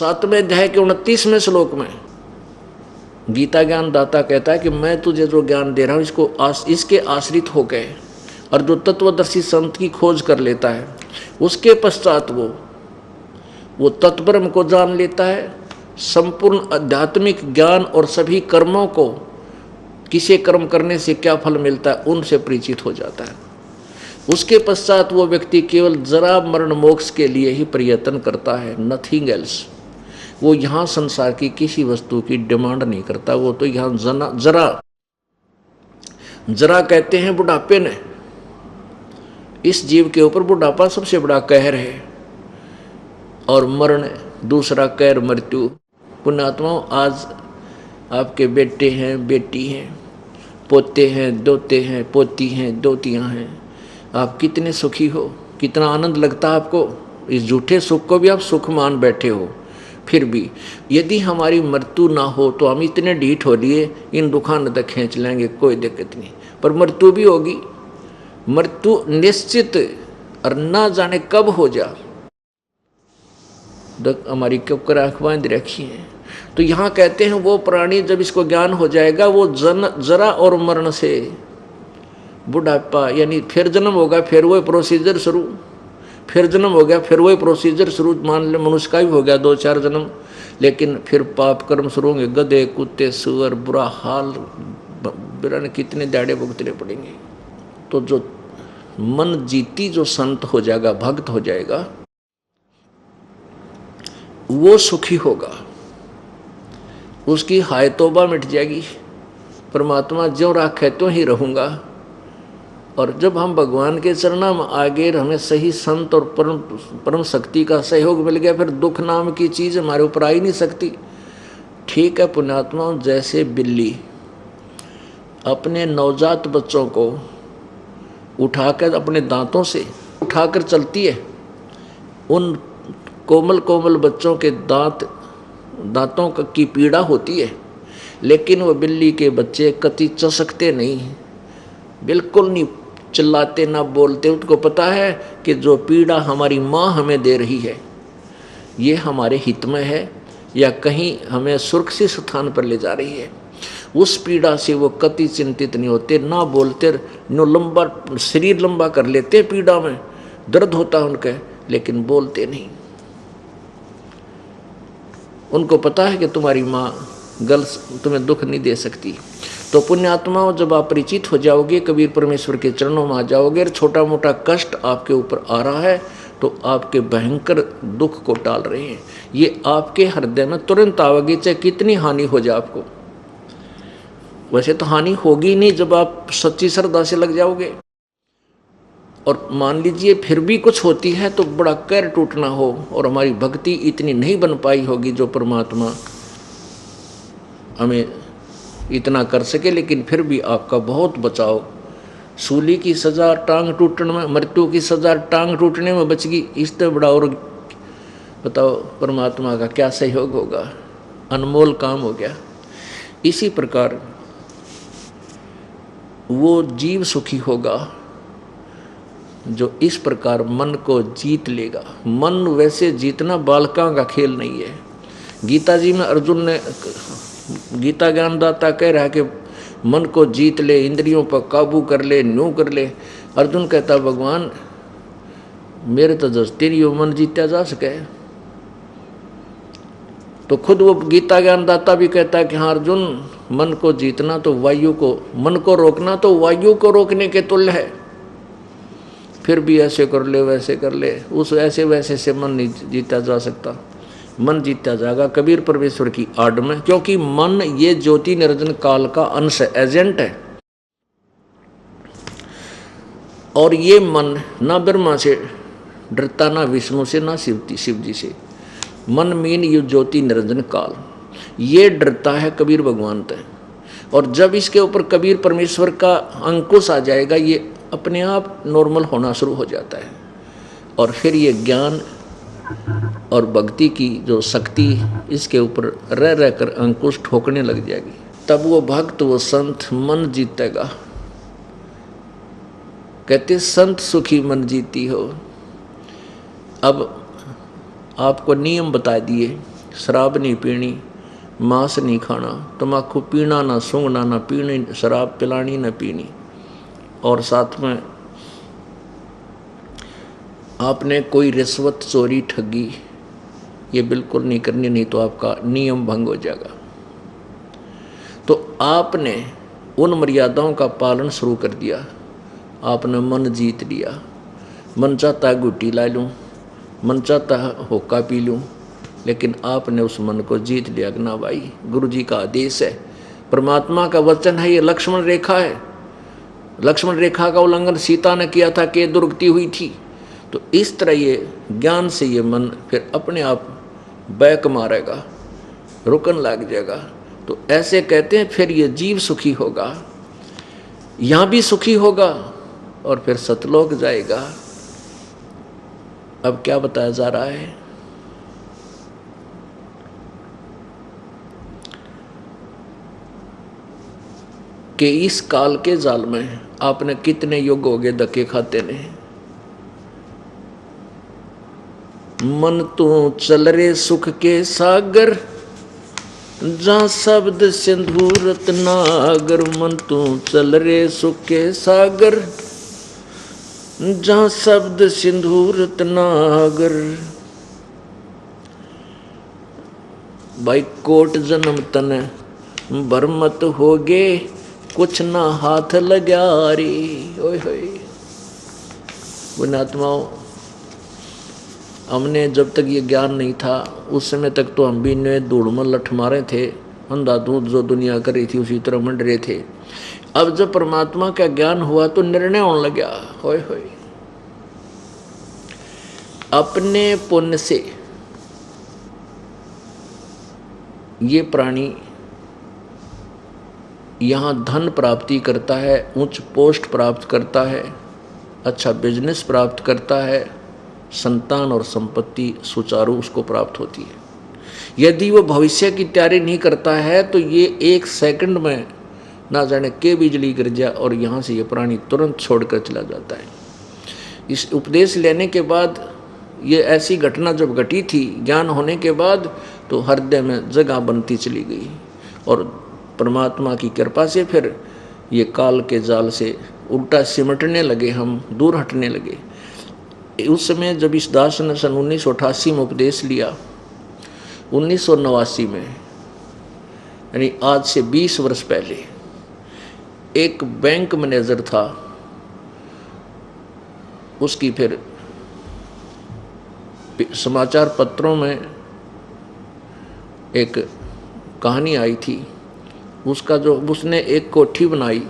7वें अध्याय के 29वें श्लोक में गीता ज्ञान दाता कहता है कि मैं तुझे जो ज्ञान दे रहा हूँ इसके आश्रित होकर और जो तत्वदर्शी संत की खोज कर लेता है उसके पश्चात वो तत्ब्रह्म को जान लेता है। संपूर्ण आध्यात्मिक ज्ञान और सभी कर्मों को, किसी कर्म करने से क्या फल मिलता है, उनसे परिचित हो जाता है। उसके पश्चात वो व्यक्ति केवल जरा मरण मोक्ष के लिए ही प्रयत्न करता है, नथिंग एल्स। वो यहाँ संसार की किसी वस्तु की डिमांड नहीं करता। वो तो यहाँ जरा कहते हैं बुढ़ापे ने। इस जीव के ऊपर बुढ़ापा सबसे बड़ा कहर है और मरण दूसरा कहर मृत्यु। पुण्यात्माओं, आज आपके बेटे हैं, बेटी हैं, पोते हैं, दोते हैं, पोती हैं, दोतियां हैं, आप कितने सुखी हो, कितना आनंद लगता है आपको। इस झूठे सुख को भी आप सुख मान बैठे हो। फिर भी यदि हमारी मृत्यु ना हो तो हम इतने ढीठ हो लिए इन दुखान तक खींच लेंगे, कोई दिक्कत नहीं। पर मृत्यु भी होगी, मृत्यु निश्चित और ना जाने कब हो जा। हमारी कब कर आँख बांध रखी है। तो यहाँ कहते हैं वो प्राणी जब इसको ज्ञान हो जाएगा वो जरा और मरण से बुढ़ापा यानी फिर जन्म होगा, फिर वही प्रोसीजर शुरू, फिर जन्म हो गया, फिर वही प्रोसीजर शुरू। मान ले मनुष्य का भी हो गया 2-4 जन्म, लेकिन फिर पाप कर्म शुरू होंगे, गधे कुत्ते सुअर, बुरा हाल, बिरन कितने दाड़े भुगतने पड़ेंगे। तो जो मन जीती जो संत हो जाएगा, भक्त हो जाएगा, वो सुखी होगा, उसकी हाय तौबा मिट जाएगी। परमात्मा ज्यों राखे त्यों ही रहूँगा। और जब हम भगवान के चरणों में आगे हमें सही संत और परम शक्ति का सहयोग मिल गया, फिर दुख नाम की चीज़ हमारे ऊपर आ ही नहीं सकती। ठीक है पुण्यात्मा, जैसे बिल्ली अपने नवजात बच्चों को उठाकर अपने दांतों से उठाकर चलती है, उन कोमल कोमल बच्चों के दांतों की पीड़ा होती है, लेकिन वो बिल्ली के बच्चे कति चसकते नहीं, बिल्कुल नहीं चिल्लाते ना बोलते। उनको पता है कि जो पीड़ा हमारी माँ हमें दे रही है ये हमारे हित में है या कहीं हमें सुरक्षित स्थान पर ले जा रही है। उस पीड़ा से वो कति चिंतित नहीं होते, ना बोलते, नो लंबा शरीर लंबा कर लेते, पीड़ा में दर्द होता है उनके, लेकिन बोलते नहीं। उनको पता है कि तुम्हारी माँ तुम्हें दुख नहीं दे सकती। तो पुण्यात्माओं, जब आप परिचित हो जाओगे, कबीर परमेश्वर के चरणों में आ जाओगे, छोटा मोटा कष्ट आपके ऊपर आ रहा है तो आपके भयंकर दुख को टाल रहे हैं, ये आपके हृदय में तुरंत आवेगी, चाहे कितनी हानि हो जाए आपको। वैसे तो हानि होगी नहीं जब आप सच्ची श्रद्धा से लग जाओगे। और मान लीजिए फिर भी कुछ होती है तो बड़ा कैर टूटना हो और हमारी भक्ति इतनी नहीं बन पाई होगी जो परमात्मा हमें इतना कर सके, लेकिन फिर भी आपका बहुत बचाव। सूली की सजा टांग टूटने में, मृत्यु की सजा टांग टूटने में बच गई, इससे बड़ा और बताओ परमात्मा का क्या सहयोग होगा। अनमोल काम हो गया। इसी प्रकार वो जीव सुखी होगा जो इस प्रकार मन को जीत लेगा। मन वैसे जीतना बालकों का खेल नहीं है। गीता जी में अर्जुन ने, गीता ज्ञानदाता कह रहा है कि मन को जीत ले, इंद्रियों पर काबू कर ले, न्यू कर ले। अर्जुन कहता भगवान मेरे तो जस्ती नहीं हो मन जीता जा सके। तो खुद वो गीता ज्ञानदाता भी कहता है कि हाँ अर्जुन, मन को जीतना तो वायु को, मन को रोकना तो वायु को रोकने के तुल्य है। फिर भी ऐसे कर ले वैसे कर ले, उस ऐसे वैसे से मन नहीं जीता जा सकता। मन जीता जाएगा कबीर परमेश्वर की आड़ में, क्योंकि मन ये ज्योति निरंजन काल का अंश है, एजेंट है। और ये मन ना ब्रह्मा से डरता, ना विष्णु से, ना शिव जी से। मन मीन ये ज्योति निरंजन काल, ये डरता है कबीर भगवान से। और जब इसके ऊपर कबीर परमेश्वर का अंकुश आ जाएगा, ये अपने आप नॉर्मल होना शुरू हो जाता है। और फिर ये ज्ञान और भक्ति की जो शक्ति इसके ऊपर रह रह कर अंकुश ठोकने लग जाएगी। तब वो भक्त, वो संत मन जीतेगा। कहते संत सुखी मन जीती हो। अब आपको नियम बता दिए शराब नहीं पीनी, मांस नहीं खाना, तम्बाकू पीना, ना सूंघना, ना पीनी, शराब पिलानी ना पीनी। और साथ में आपने कोई रिश्वत, चोरी, ठगी ये बिल्कुल नहीं करनी, नहीं तो आपका नियम भंग हो जाएगा। तो आपने उन मर्यादाओं का पालन शुरू कर दिया। आपने मन जीत लिया। मन चाहता है गुट्टी ला लूँ, मन चाहता है होका पी लूँ, लेकिन आपने उस मन को जीत लिया कि ना भाई, गुरु जी का आदेश है, परमात्मा का वचन है, ये लक्ष्मण रेखा है। लक्ष्मण रेखा का उल्लंघन सीता ने किया था कि दुर्गति हुई थी। तो इस तरह ये ज्ञान से ये मन फिर अपने आप बैक मारेगा, रुकन लग जाएगा। तो ऐसे कहते हैं फिर ये जीव सुखी होगा, यहाँ भी सुखी होगा और फिर सतलोक जाएगा। अब क्या बताया जा रहा है कि इस काल के जाल में आपने कितने युग हो गए धक्के खाते ने। मन तू चल रे सुख के सागर, जहाँ शब्द सिंधु रत्नागर। मन तू चल रे सुख के सागर, जहाँ शब्द सिंधु रत्नागर। भाई कोट जन्म तन भरमत होगे, कुछ ना हाथ लग्या रे। ओए होए पुण्यात्माओं, हमने जब तक ये ज्ञान नहीं था उस समय तक तो हम भी ने धूड़ में लठ मारे थे, अंधाधुंध जो दुनिया कर रही थी उसी तरह मंड रहे थे। अब जब परमात्मा का ज्ञान हुआ तो निर्णय होने लगा, होए होए अपने पुण्य से ये प्राणी यहाँ धन प्राप्ति करता है, उच्च पोस्ट प्राप्त करता है, अच्छा बिजनेस प्राप्त करता है, संतान और संपत्ति सुचारू उसको प्राप्त होती है। यदि वो भविष्य की तैयारी नहीं करता है तो ये 1 सेकंड में ना जाने के बिजली गिर जाए और यहाँ से ये प्राणी तुरंत छोड़कर चला जाता है। इस उपदेश लेने के बाद, ये ऐसी घटना जब घटी थी ज्ञान होने के बाद, तो हृदय में जगह बनती चली गई और परमात्मा की कृपा से फिर ये काल के जाल से उल्टा सिमटने लगे, हम दूर हटने लगे। उस समय जब इस दास ने सन 1988 में उपदेश लिया, 1989 में यानी आज से 20 वर्ष पहले, एक बैंक मैनेजर था, उसकी फिर समाचार पत्रों में एक कहानी आई थी। उसका जो उसने एक कोठी बनाई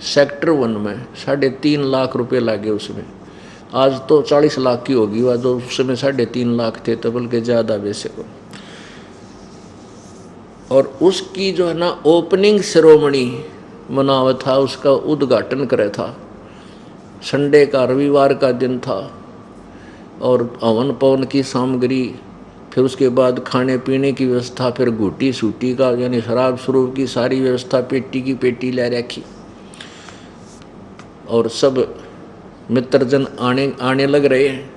सेक्टर 1 में, 3.5 लाख रुपए लगे उसमें। आज तो 40 लाख की होगी वह, जो उस समय 3.5 लाख थे तो बल्कि ज़्यादा वैसे को। और उसकी जो है ना ओपनिंग सेरेमनी मनावा था, उसका उद्घाटन करे था। संडे का, रविवार का दिन था और हवन पवन की सामग्री, फिर उसके बाद खाने पीने की व्यवस्था, फिर घूटी सूटी का यानी शराब स्वरूप की सारी व्यवस्था, पेटी की पेटी ले रखी। और सब मित्रजन आने लग रहे हैं।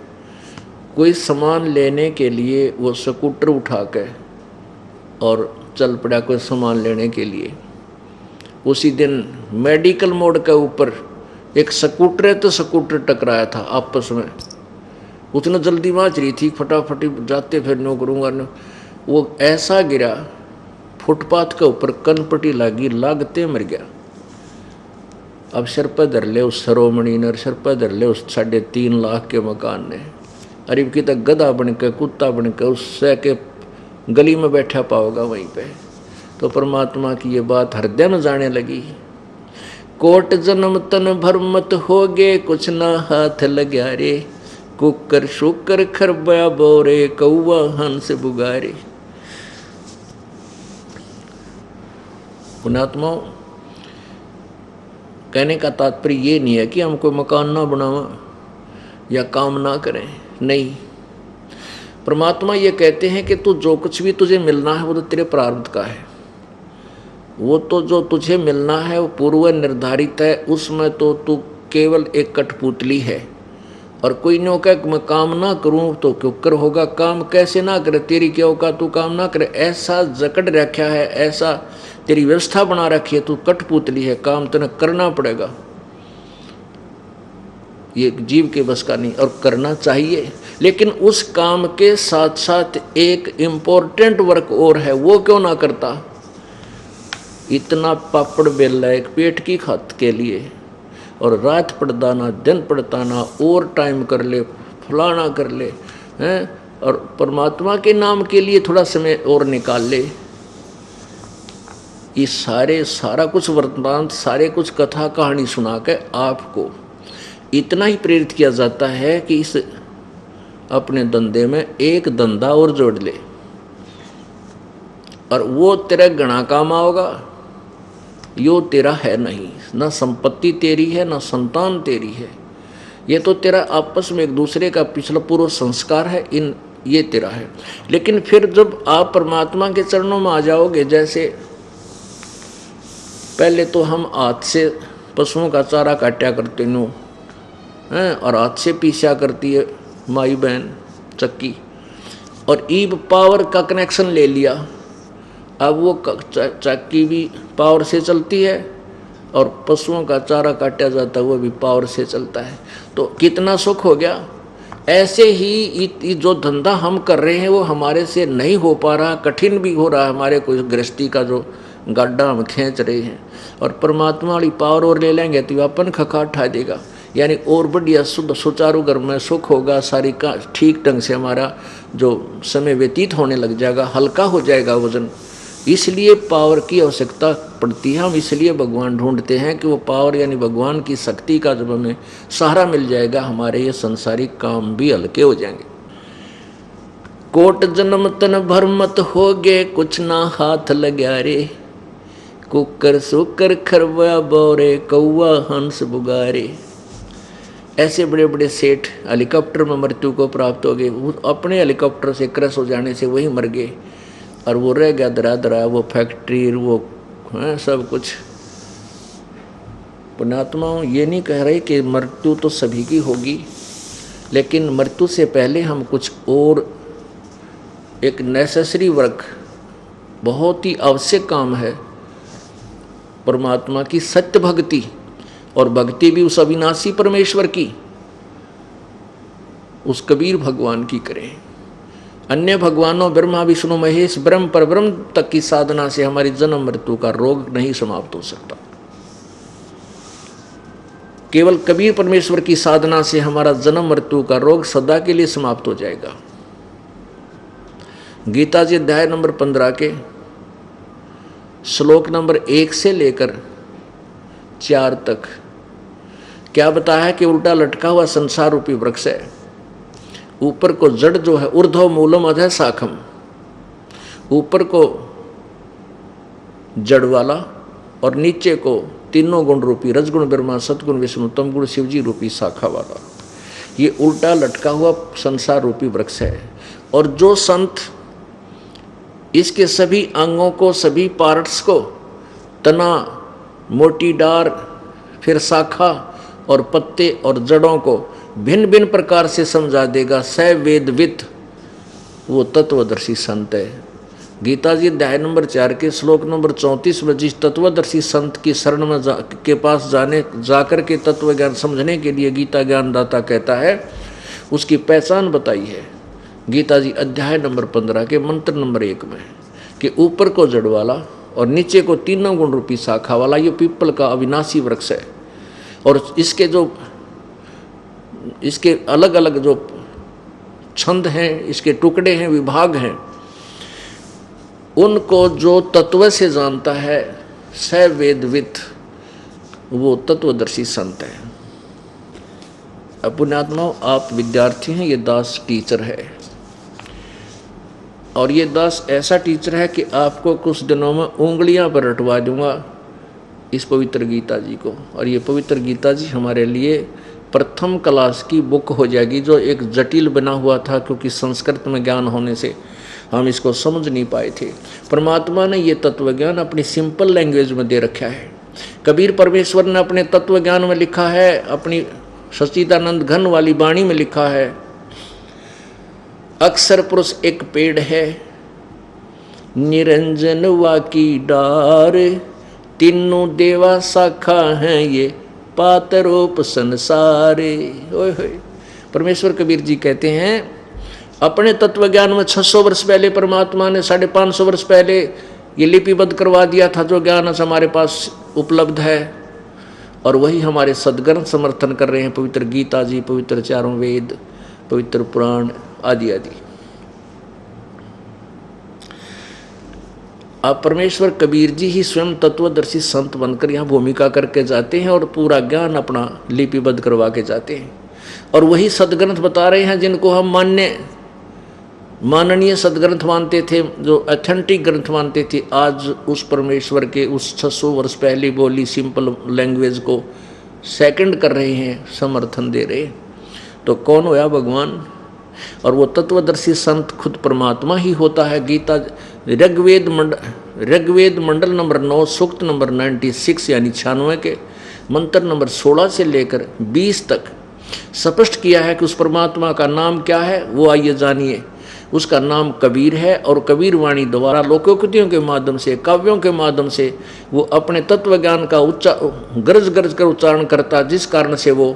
कोई सामान लेने के लिए वो स्कूटर उठा के और चल पड़ा कोई सामान लेने के लिए। उसी दिन मेडिकल मोड़ के ऊपर एक स्कूटर है तो स्कूटर टकराया था आपस में। उतना जल्दी माच रही थी, फटाफटी जाते फिर नो करूँगा न, वो ऐसा गिरा फुटपाथ के ऊपर, कनपटी लगी, लागते मर गया। अब सिर पर धर ले उस सरोमणि ने, सिर पर धर ले उस 3.5 लाख के मकान ने। अरे की तक गधा बन के, कुत्ता बन के उससे के गली में बैठा पाओगा वहीं पे। तो परमात्मा की ये बात हृदय में जाने लगी। कोट जन्म तन भरमत होगे, कुछ ना हाथ लग्या रे। कुकर शुकर खरबया बोरे, कौवा हंस बुगारे। पुण्यात्माओं, कहने का तात्पर्य ये नहीं है कि हम कोई मकान ना बनावा या काम ना करें, नहीं। परमात्मा ये कहते हैं कि तू जो कुछ भी तुझे मिलना है वो तो तेरे प्रारब्ध का है। वो तो जो तुझे मिलना है वो पूर्व निर्धारित है, उसमें तो तू केवल एक कठपुतली है। और कोई नो कहे कि मैं काम ना करूं तो क्यों कर होगा, काम कैसे ना करे, तेरी क्या औकात तू काम ना करे, ऐसा जकड़ रखा है, ऐसा तेरी व्यवस्था बना रखी है, तू कठपुतली है, काम तेने करना पड़ेगा। ये जीव के बस का नहीं, और करना चाहिए, लेकिन उस काम के साथ साथ एक इम्पोर्टेंट वर्क और है, वो क्यों ना करता। इतना पापड़ बेला एक पेट की खात के लिए, और रात पड़ता ना दिन पड़ता ना, और टाइम कर ले, फलाना कर ले हैं, और परमात्मा के नाम के लिए थोड़ा समय और निकाल ले। ये सारा कुछ वर्तमान, सारे कुछ कथा कहानी सुना के आपको इतना ही प्रेरित किया जाता है कि इस अपने धंधे में एक धंधा और जोड़ ले, और वो तेरा घना काम आओगा। यो तेरा है नहीं, ना संपत्ति तेरी है, ना संतान तेरी है, ये तो तेरा आपस में एक दूसरे का पिछला पूर्व संस्कार है, ये तेरा है। लेकिन फिर जब आप परमात्मा के चरणों में आ जाओगे, जैसे पहले तो हम हाथ से पशुओं का चारा काटा करते नो हैं, और हाथ से पीसा करती है माई बहन चक्की, और ईब पावर का कनेक्शन ले लिया, अब वो चक्की भी पावर से चलती है, और पशुओं का चारा काटा जाता है वो भी पावर से चलता है, तो कितना सुख हो गया। ऐसे ही जो धंधा हम कर रहे हैं वो हमारे से नहीं हो पा रहा, कठिन भी हो रहा है, हमारे कोई गृहस्थी का जो गाड्डा हम खींच रहे हैं, और परमात्मा वाली पावर और ले लेंगे तो अपन खखा उठा देगा, यानी और बढ़िया शुद्ध सुचारू घर में सुख होगा, सारी का ठीक ढंग से हमारा जो समय व्यतीत होने लग जाएगा, हल्का हो जाएगा वजन। इसलिए पावर की आवश्यकता पड़ती है, हम इसलिए भगवान ढूंढते हैं कि वो पावर यानी भगवान की शक्ति का जब हमें सहारा मिल जाएगा, हमारे ये संसारिक काम भी हल्के हो जाएंगे। कोट जन्म तन भरमत हो गए, कुछ ना हाथ लग्या रे, कुकर सुकर खरवा बोरे, कौआ हंस बुगारे। ऐसे बड़े बड़े सेठ हेलीकॉप्टर में मृत्यु को प्राप्त हो गए, अपने हेलीकॉप्टर से क्रैश हो जाने से वही मर गए, और वो रह गया दरा दरा, वो फैक्ट्री, वो है सब कुछ। पुण्यात्माओं, ये नहीं कह रहे कि मृत्यु तो सभी की होगी, लेकिन मृत्यु से पहले हम कुछ और एक नेसेसरी वर्क, बहुत ही आवश्यक काम है, परमात्मा की सत्य भक्ति, और भक्ति भी उस अविनाशी परमेश्वर की, उस कबीर भगवान की करें। अन्य भगवानों ब्रह्मा विष्णु महेश ब्रह्म पर ब्रह्म तक की साधना से हमारी जन्म मृत्यु का रोग नहीं समाप्त हो सकता। केवल कबीर परमेश्वर की साधना से हमारा जन्म मृत्यु का रोग सदा के लिए समाप्त हो जाएगा। गीता जी अध्याय नंबर 15 के श्लोक नंबर 1 से लेकर 4 तक क्या बताया है कि उल्टा लटका हुआ संसार रूपी वृक्ष है, ऊपर को जड़ जो है ऊर्ध्व मूलम अधः शाखम, ऊपर को जड़ वाला और नीचे को तीनों गुण रूपी रजगुण ब्रह्मा सतगुण विष्णु तमगुण शिवजी रूपी शाखा वाला, ये उल्टा लटका हुआ संसार रूपी वृक्ष है। और जो संत इसके सभी अंगों को, सभी पार्ट्स को, तना, मोटी डार, फिर शाखा और पत्ते और जड़ों को भिन्न भिन्न प्रकार से समझा देगा, स वेदवित, वो तत्वदर्शी संत है। गीता जी अध्याय नंबर 4 के श्लोक नंबर 34 में जिस तत्वदर्शी संत की शरण में के पास जाकर के तत्व ज्ञान समझने के लिए गीता ज्ञानदाता कहता है, उसकी पहचान बताई है गीता जी अध्याय नंबर 15 के मंत्र नंबर 1 में, कि ऊपर को जड़ वाला और नीचे को तीनों गुण रूपी शाखा वाला ये पीपल का अविनाशी वृक्ष है। और इसके अलग अलग जो छंद हैं, इसके टुकड़े हैं, विभाग हैं, उनको जो तत्व से जानता है, स वेदवित, वो तत्वदर्शी संत है। पुण्यात्माओं, आप विद्यार्थी हैं, ये दास टीचर है, और ये दास ऐसा टीचर है कि आपको कुछ दिनों में उंगलियां पर रटवा दूंगा इस पवित्र गीता जी को। और ये पवित्र गीता जी हमारे लिए प्रथम क्लास की बुक हो जाएगी, जो एक जटिल बना हुआ था, क्योंकि संस्कृत में ज्ञान होने से हम इसको समझ नहीं पाए थे। परमात्मा ने ये तत्व ज्ञान अपनी सिंपल लैंग्वेज में दे रखा है। कबीर परमेश्वर ने अपने तत्व ज्ञान में लिखा है, अपनी सच्चिदानंद घन वाली वाणी में लिखा है, अक्षर पुरुष एक पेड़ है, निरंजन वाकी डार, तीनों देवा शाखा हैं ये पातरोप संसारे। ओए होए। परमेश्वर कबीर जी कहते हैं अपने तत्व ज्ञान में 600 वर्ष पहले परमात्मा ने 550 वर्ष पहले ये लिपिबद्ध करवा दिया था जो ज्ञान हमारे पास उपलब्ध है, और वही हमारे सदग्रंथ समर्थन कर रहे हैं, पवित्र गीता जी, पवित्र चारों वेद, पवित्र पुराण आदि आदि। अब परमेश्वर कबीर जी ही स्वयं तत्वदर्शी संत बनकर यहाँ भूमिका करके जाते हैं और पूरा ज्ञान अपना लिपिबद्ध करवा के जाते हैं, और वही सदग्रंथ बता रहे हैं जिनको हम माननीय सदग्रंथ मानते थे, जो ऑथेंटिक ग्रंथ मानते थे। आज उस परमेश्वर के उस 600 वर्ष पहले बोली सिंपल लैंग्वेज को सेकंड कर रहे हैं, समर्थन दे रहे। तो कौन होया? भगवान। और वो तत्वदर्शी संत खुद परमात्मा ही होता है। गीता ऋग्वेद मंडल नंबर 9 सूक्त नंबर 96 यानी 96 के मंत्र नंबर 16 से लेकर 20 तक स्पष्ट किया है कि उस परमात्मा का नाम क्या है। वो आइए जानिए। उसका नाम कबीर है, और कबीर वाणी द्वारा लोकोक्तियों के माध्यम से, काव्यों के माध्यम से वो अपने तत्व ज्ञान का गरज कर उच्चारण करता, जिस कारण से वो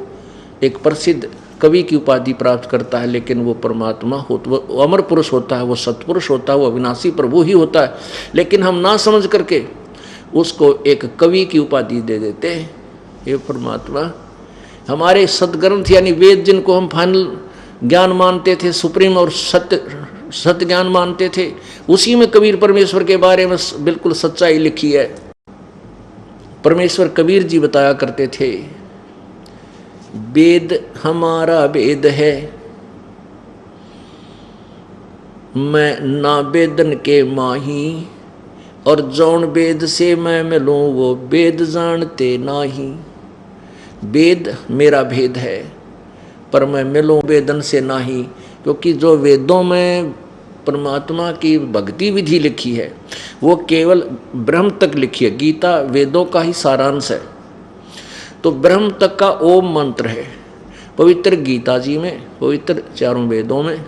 एक प्रसिद्ध कवि की उपाधि प्राप्त करता है। लेकिन वो परमात्मा वो अमर पुरुष होता है, वो सत्पुरुष होता है, वो अविनाशी प्रभु ही होता है। लेकिन हम ना समझ करके उसको एक कवि की उपाधि दे देते हैं। ये परमात्मा हमारे सदग्रंथ यानी वेद, जिनको हम फाइनल ज्ञान मानते थे, सुप्रीम और सत्य ज्ञान मानते थे, उसी में कबीर परमेश्वर के बारे में बिल्कुल सच्चाई लिखी है। परमेश्वर कबीर जी बताया करते थे, वेद हमारा वेद है, मैं ना वेदन के माही, और जौन वेद से मैं मिलूं वो वेद जानते नाही। वेद मेरा भेद है, पर मैं मिलूं वेदन से नाही, क्योंकि जो वेदों में परमात्मा की भक्ति विधि लिखी है वो केवल ब्रह्म तक लिखी है। गीता वेदों का ही सारांश है, तो ब्रह्म तक का ओम मंत्र है। पवित्र गीता जी में, पवित्र चारों वेदों में,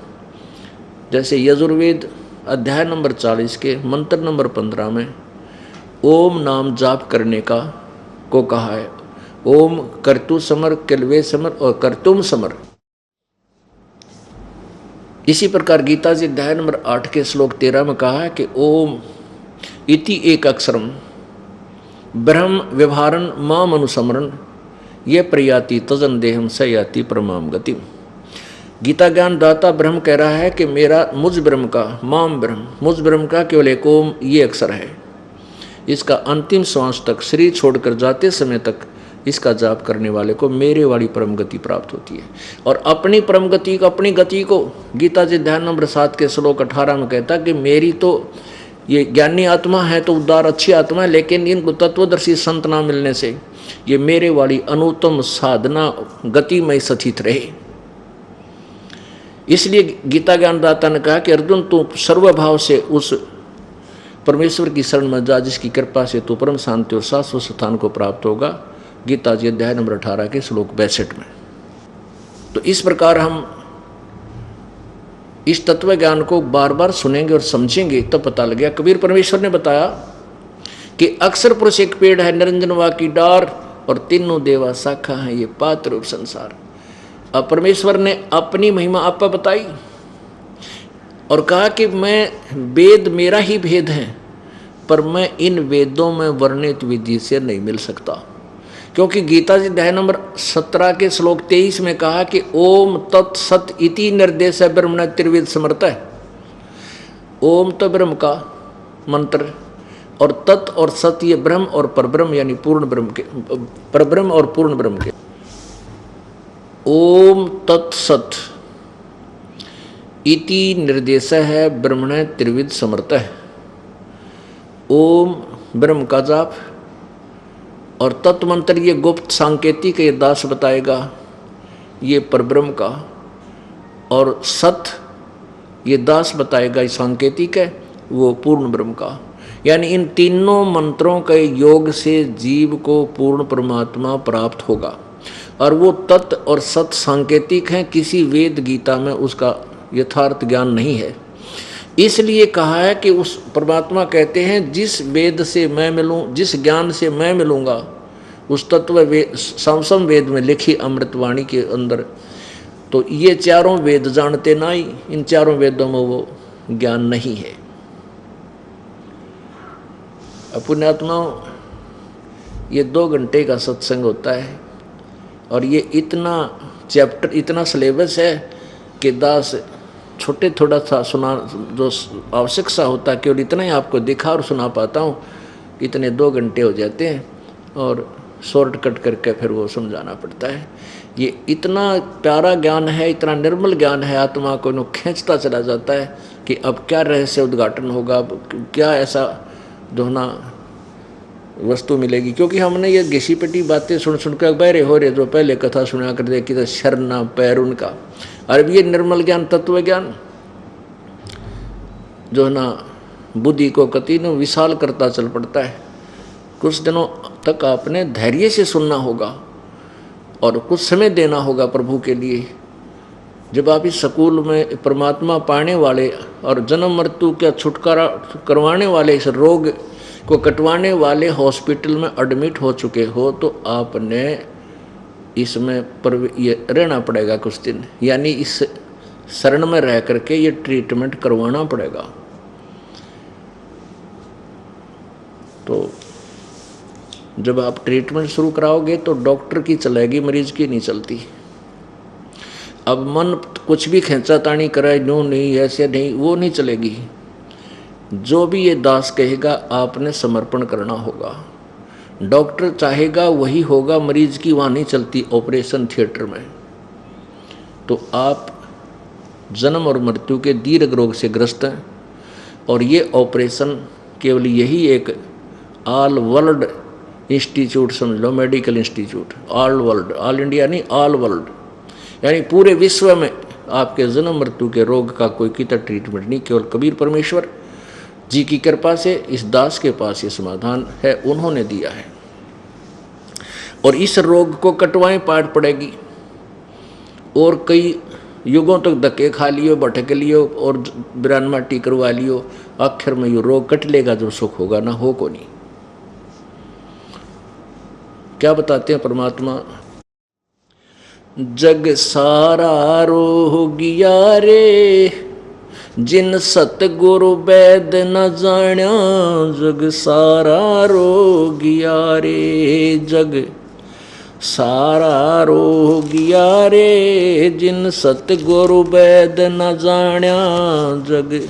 जैसे यजुर्वेद अध्याय नंबर 40 के मंत्र नंबर 15 में ओम नाम जाप करने को कहा है। ओम कर्तु समर, किलवे समर और कर्तुम समर। इसी प्रकार गीता जी अध्याय नंबर 8 के श्लोक 13 में कहा है कि ओम इति एक अक्षरम ब्रह्म व्यवहारन माम अनुसमरन ये प्रयाति तजन देहम स याति परमाम गति। गीता ज्ञान दाता ब्रह्म कह रहा है कि मेरा मुझ ब्रह्म का, माम ब्रह्म, मुझ ब्रह्म का केवल एक ओम ये अक्षर है। इसका अंतिम श्वास तक, शरीर छोड़कर जाते समय तक इसका जाप करने वाले को मेरे वाली परम गति प्राप्त होती है। और अपनी परम गति को, अपनी गति को गीता जी ध्यान नंबर 7 के श्लोक 18 में कहता कि मेरी तो ये ज्ञानी आत्मा है, तो उदार अच्छी आत्मा है, लेकिन इनको तत्वदर्शी संत ना मिलने से ये मेरे वाली अनुत्तम साधना गति में स्थित रहे। इसलिए गीता ज्ञानदाता ने कहा कि अर्जुन तू सर्वभाव से उस परमेश्वर की शरण में जा, जिसकी कृपा से तू परम शांति और शाश्वत स्थान को प्राप्त होगा। गीता जी अध्याय नंबर 18 के श्लोक 62 में। तो इस प्रकार हम इस तत्व ज्ञान को बार बार सुनेंगे और समझेंगे तब पता लगेगा। कबीर परमेश्वर ने बताया कि अक्षर पुरुष एक पेड़ है, निरंजन वा की डार, और तीनों देवा शाखा है ये पात्र रूप संसार। अब परमेश्वर ने अपनी महिमा आप पर बताई और कहा कि मैं वेद मेरा ही भेद है, पर मैं इन वेदों में वर्णित विधि से नहीं मिल सकता। क्योंकि गीता जी अध्याय नंबर 17 के श्लोक 23 में कहा कि ओम तत् सत इति निर्देश ब्रह्मण त्रिविध समर्थ है। ओम तो ब्रह्म का मंत्र, और तत् और सत ये ब्रह्म और परब्रह्म यानी पूर्ण ब्रह्म के, परब्रह्म और पूर्ण ब्रह्म के। ओम तत् सत इति निर्देश है ब्रह्मण त्रिविध समर्थ है। ओम ब्रह्म का जाप, और तत्व मंत्र ये गुप्त सांकेतिक ये दास बताएगा, ये परब्रह्म का, और सत ये दास बताएगा, ये सांकेतिक है, वो पूर्ण ब्रह्म का। यानी इन तीनों मंत्रों के योग से जीव को पूर्ण परमात्मा प्राप्त होगा। और वो तत् और सत सांकेतिक हैं, किसी वेद गीता में उसका यथार्थ ज्ञान नहीं है। इसलिए कहा है कि उस परमात्मा कहते हैं जिस वेद से मैं मिलूं, जिस ज्ञान से मैं मिलूंगा, उस तत्व वेद सामसम वेद में लिखी अमृतवाणी के अंदर, तो ये चारों वेद जानते ना ही, इन चारों वेदों में वो ज्ञान नहीं है। पुण्यात्माओं, ये 2 घंटे का सत्संग होता है और ये इतना चैप्टर, इतना सिलेबस है कि दास छोटे थोड़ा सा सुना, जो आवश्यक सा होता है केवल इतना ही आपको दिखा और सुना पाता हूँ। इतने 2 घंटे हो जाते हैं और शॉर्ट कट करके फिर वो समझाना पड़ता है। ये इतना प्यारा ज्ञान है, इतना निर्मल ज्ञान है, आत्मा को इन्हों खींचता चला जाता है कि अब क्या रहस्य उद्घाटन होगा, क्या ऐसा दोहना वस्तु मिलेगी। क्योंकि हमने ये घिसी पिटी बातें सुन सुनकर बहरे हो रहे, जो पहले कथा सुना कर देखी तो शरना पैर उनका। और ये निर्मल ज्ञान, तत्व ज्ञान जो है ना, बुद्धि को कति न विशाल करता चल पड़ता है। कुछ दिनों तक आपने धैर्य से सुनना होगा और कुछ समय देना होगा प्रभु के लिए। जब आप इस स्कूल में परमात्मा पाने वाले और जन्म मृत्यु का छुटकारा करवाने वाले, इस रोग को कटवाने वाले हॉस्पिटल में एडमिट हो चुके हो, तो आपने इसमें पर ये रहना पड़ेगा कुछ दिन, यानी इस शरण में रह करके ये ट्रीटमेंट करवाना पड़ेगा। तो जब आप ट्रीटमेंट शुरू कराओगे तो डॉक्टर की चलेगी, मरीज की नहीं चलती। अब मन कुछ भी खींचा तानी कराए, यूँ नहीं ऐसे नहीं, वो नहीं चलेगी। जो भी ये दास कहेगा आपने समर्पण करना होगा। डॉक्टर चाहेगा वही होगा, मरीज की वहाँ नहीं चलती ऑपरेशन थिएटर में। तो आप जन्म और मृत्यु के दीर्घ रोग से ग्रस्त हैं और ये ऑपरेशन केवल यही एक ऑल वर्ल्ड इंस्टीट्यूट समझ लो, medical institute, all world, all India नहीं, ऑल वर्ल्ड, यानी पूरे विश्व में आपके जन्म मृत्यु के रोग का कोई कितना ट्रीटमेंट नहीं, केवल कबीर परमेश्वर जी की कृपा से इस दास के पास ये समाधान है, उन्होंने दिया है। और इस रोग को कटवाएं पाट पड़ेगी और कई युगों तक धक्के खा लियो, भटक लियो और बिरान माटी करवा लियो, आखिर में ये रोग कट लेगा, जो सुख होगा ना हो को नहीं। क्या बताते हैं परमात्मा, जग सारा रोगिया रे जिन सतगुरु वैद न जाण्या, जग सारा रोगिया रे, जग सारा रोगिया रे जिन सतगुरु वैद न जाण्या, जग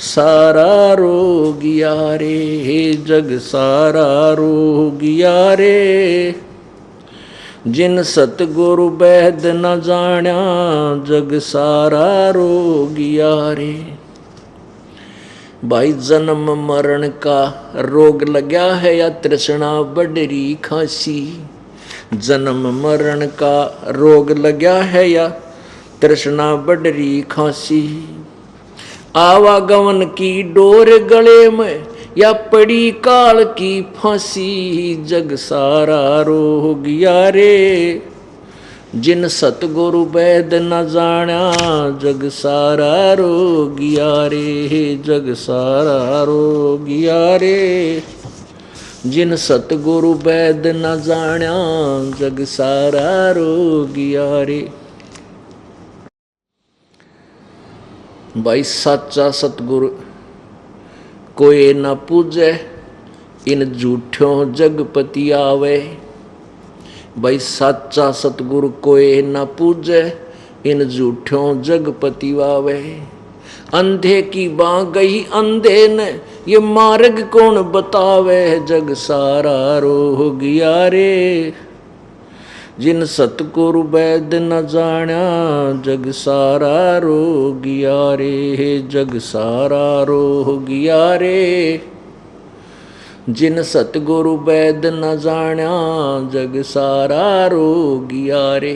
सारा रोगिया रे, जग सारा रोगिया रे जिन सतगुरु वैद न जाण्या, जग सारा रोगिया रे। भाई जन्म मरण का रोग लगा है या तृष्णा बडरी खांसी, जन्म मरण का रोग लगा है या तृष्णा बडरी खांसी, आवागमन की डोर गले में या पड़ी काल की फांसी, जग सारा रोगिया रे जिन सतगुरु वैद न जाण्या, जग सारा रोगिया रे, जग सारा रोगिया रे जिन सतगुरु वैद न जाण्या, जग सारा रोगिया रे। भाई सच्चा सतगुरु कोई न पूजे, इन झूठों जगपति आवे। भाई सच्चा सतगुरु कोई न पूजे, इन झूठों जगपति आवे। अंधे की बाँ गई अंधे ने, ये मार्ग कौन बतावे, जग सारा रोगिया रे जिन सतगुरु वैद न जाण्या, जग सारा रोगिया रे, जग सारा रोगिया रे जिन सतगुरु वैद न जाण्या, जग सारा रोगिया रे।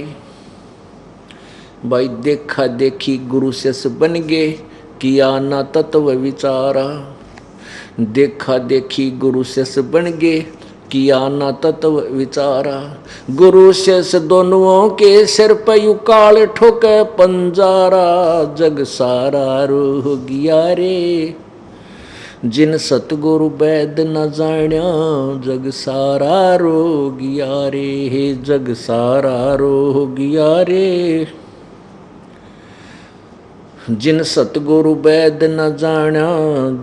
भाई देखा देखी गुरु शिष्य बन गे, किया ना तत्व विचारा। देखा देखी गुरु शिष्य बन गे, किया न तत्व विचारा। गुरु शिष्य दोनों के सिर पर यू काल ठोके पंजारा। जग सारा रूह गया रे जिन सतगुरु वैद न जाण्या। जग सारा रो गया रे, जग सारा रो गया रे जिन सतगुरु वैद न जाण्या।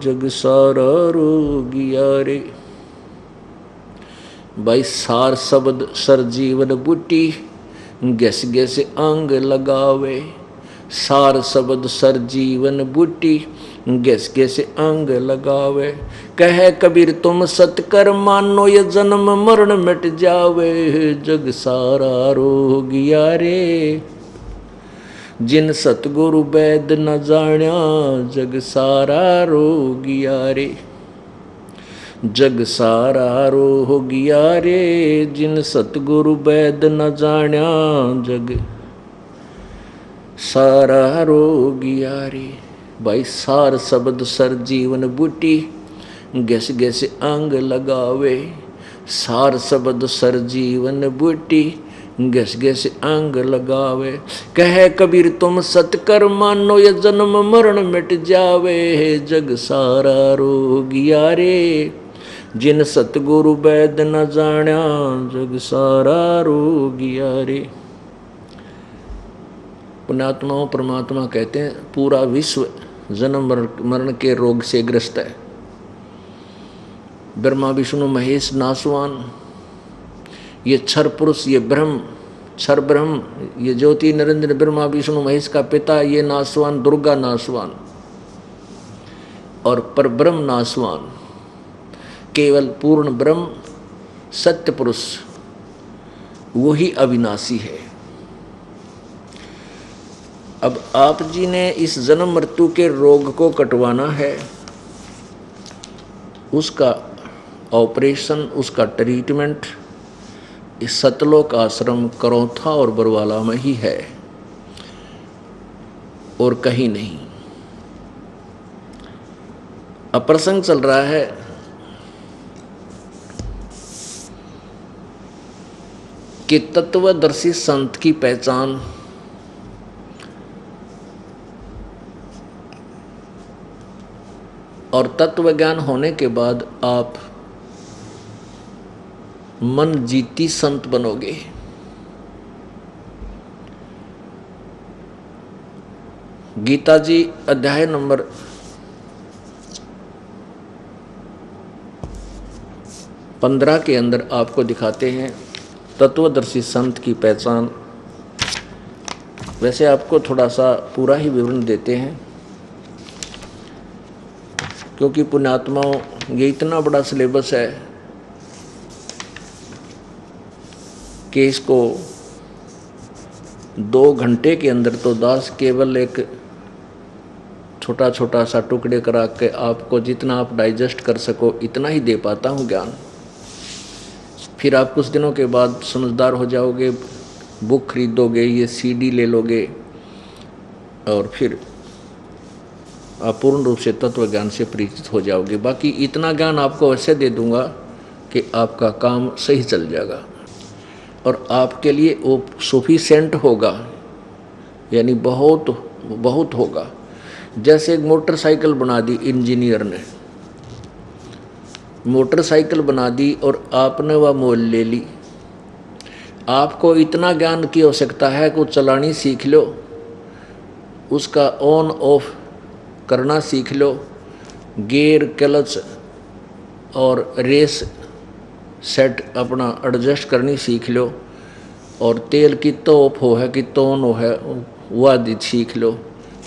जग सारा रो गया रे। भाई सार शब्द सर जीवन बूटी गैस गैस अंग लगावे। सार शब्द सर जीवन बूटी गैस गैस अंग लगावे। कहे कबीर तुम सतकर मानो ये जन्म मरण मिट जावे। जग सारा रो गया रे जिन सतगुरु वैद न जाण्या। जग सारा रो गया रे, जग सारा रो गया रे जिन सतगुरु वैद न जाण्या। जग सारा रो गया रे। भाई सार शब्द सर जीवन बूटी गैस गैस अंग लगावे। सार शब्द सर जीवन बूटी गैस गैस अंग लगावे। कहे कबीर तुम सतकर मानो ये जन्म मरण मिट जावे। जग सारा रो गया रे जिन सतगुरु वैद न जाण्या। जग सारा रो गया रे। पुण्यात्माओं परमात्मा कहते हैं पूरा विश्व जन्म मरण के रोग से ग्रस्त है। ब्रह्मा विष्णु महेश नासवान, ये क्षर पुरुष, ये ब्रह्म क्षर ब्रह्म, ये ज्योति निरंजन ब्रह्मा विष्णु महेश का पिता, ये नासवान दुर्गा नासवान और पर ब्रह्म नासवान। केवल पूर्ण ब्रह्म सत्य पुरुष वही अविनाशी है। अब आप जी ने इस जन्म मृत्यु के रोग को कटवाना है, उसका ऑपरेशन, उसका ट्रीटमेंट इस सतलोक आश्रम करौथा और बरवाला में ही है और कहीं नहीं। अब प्रसंग चल रहा है कि तत्वदर्शी संत की पहचान और तत्व ज्ञान होने के बाद आप मन जीती संत बनोगे। गीता जी अध्याय नंबर 15 के अंदर आपको दिखाते हैं तत्वदर्शी संत की पहचान। वैसे आपको थोड़ा सा पूरा ही विवरण देते हैं क्योंकि पुण्यात्माओं ये इतना बड़ा सिलेबस है कि इसको 2 घंटे के अंदर तो दास केवल एक छोटा छोटा सा टुकड़े करा के आपको जितना आप डाइजेस्ट कर सको इतना ही दे पाता हूँ ज्ञान। फिर आप कुछ दिनों के बाद समझदार हो जाओगे, बुक खरीदोगे, ये सीडी ले लोगे और फिर आप पूर्ण रूप से तत्व ज्ञान से परिचित हो जाओगे। बाकी इतना ज्ञान आपको ऐसे दे दूंगा कि आपका काम सही चल जाएगा और आपके लिए वो सफिशिएंट होगा, यानी बहुत बहुत होगा। जैसे एक मोटरसाइकिल बना दी इंजीनियर ने, मोटरसाइकिल बना दी और आपने वह मोल ले ली। आपको इतना ज्ञान की आवश्यकता है कि वो चलानी सीख लो, उसका ऑन ऑफ करना सीख लो, गियर क्लच और रेस सेट अपना एडजस्ट करनी सीख लो और तेल कितना ऑफ हो है कितना ऑन हो है वह सीख लो।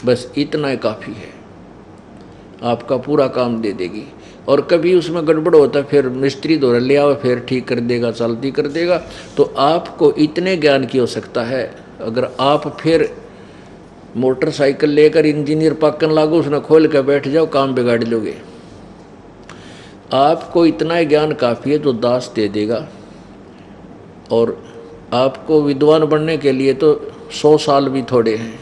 बस इतना ही काफ़ी है, आपका पूरा काम दे देगी। और कभी उसमें गड़बड़ होता है फिर मिस्त्री द्वारा ले आओ, फिर ठीक कर देगा, चलती कर देगा। तो आपको इतने ज्ञान की आवश्यकता है। अगर आप फिर मोटरसाइकिल लेकर इंजीनियर पक्कन लागो, उसने खोल कर बैठ जाओ, काम बिगाड़ लोगे। आपको इतना ज्ञान काफ़ी है जो दास दे देगा। और आपको विद्वान बनने के लिए तो 100 साल भी थोड़े हैं।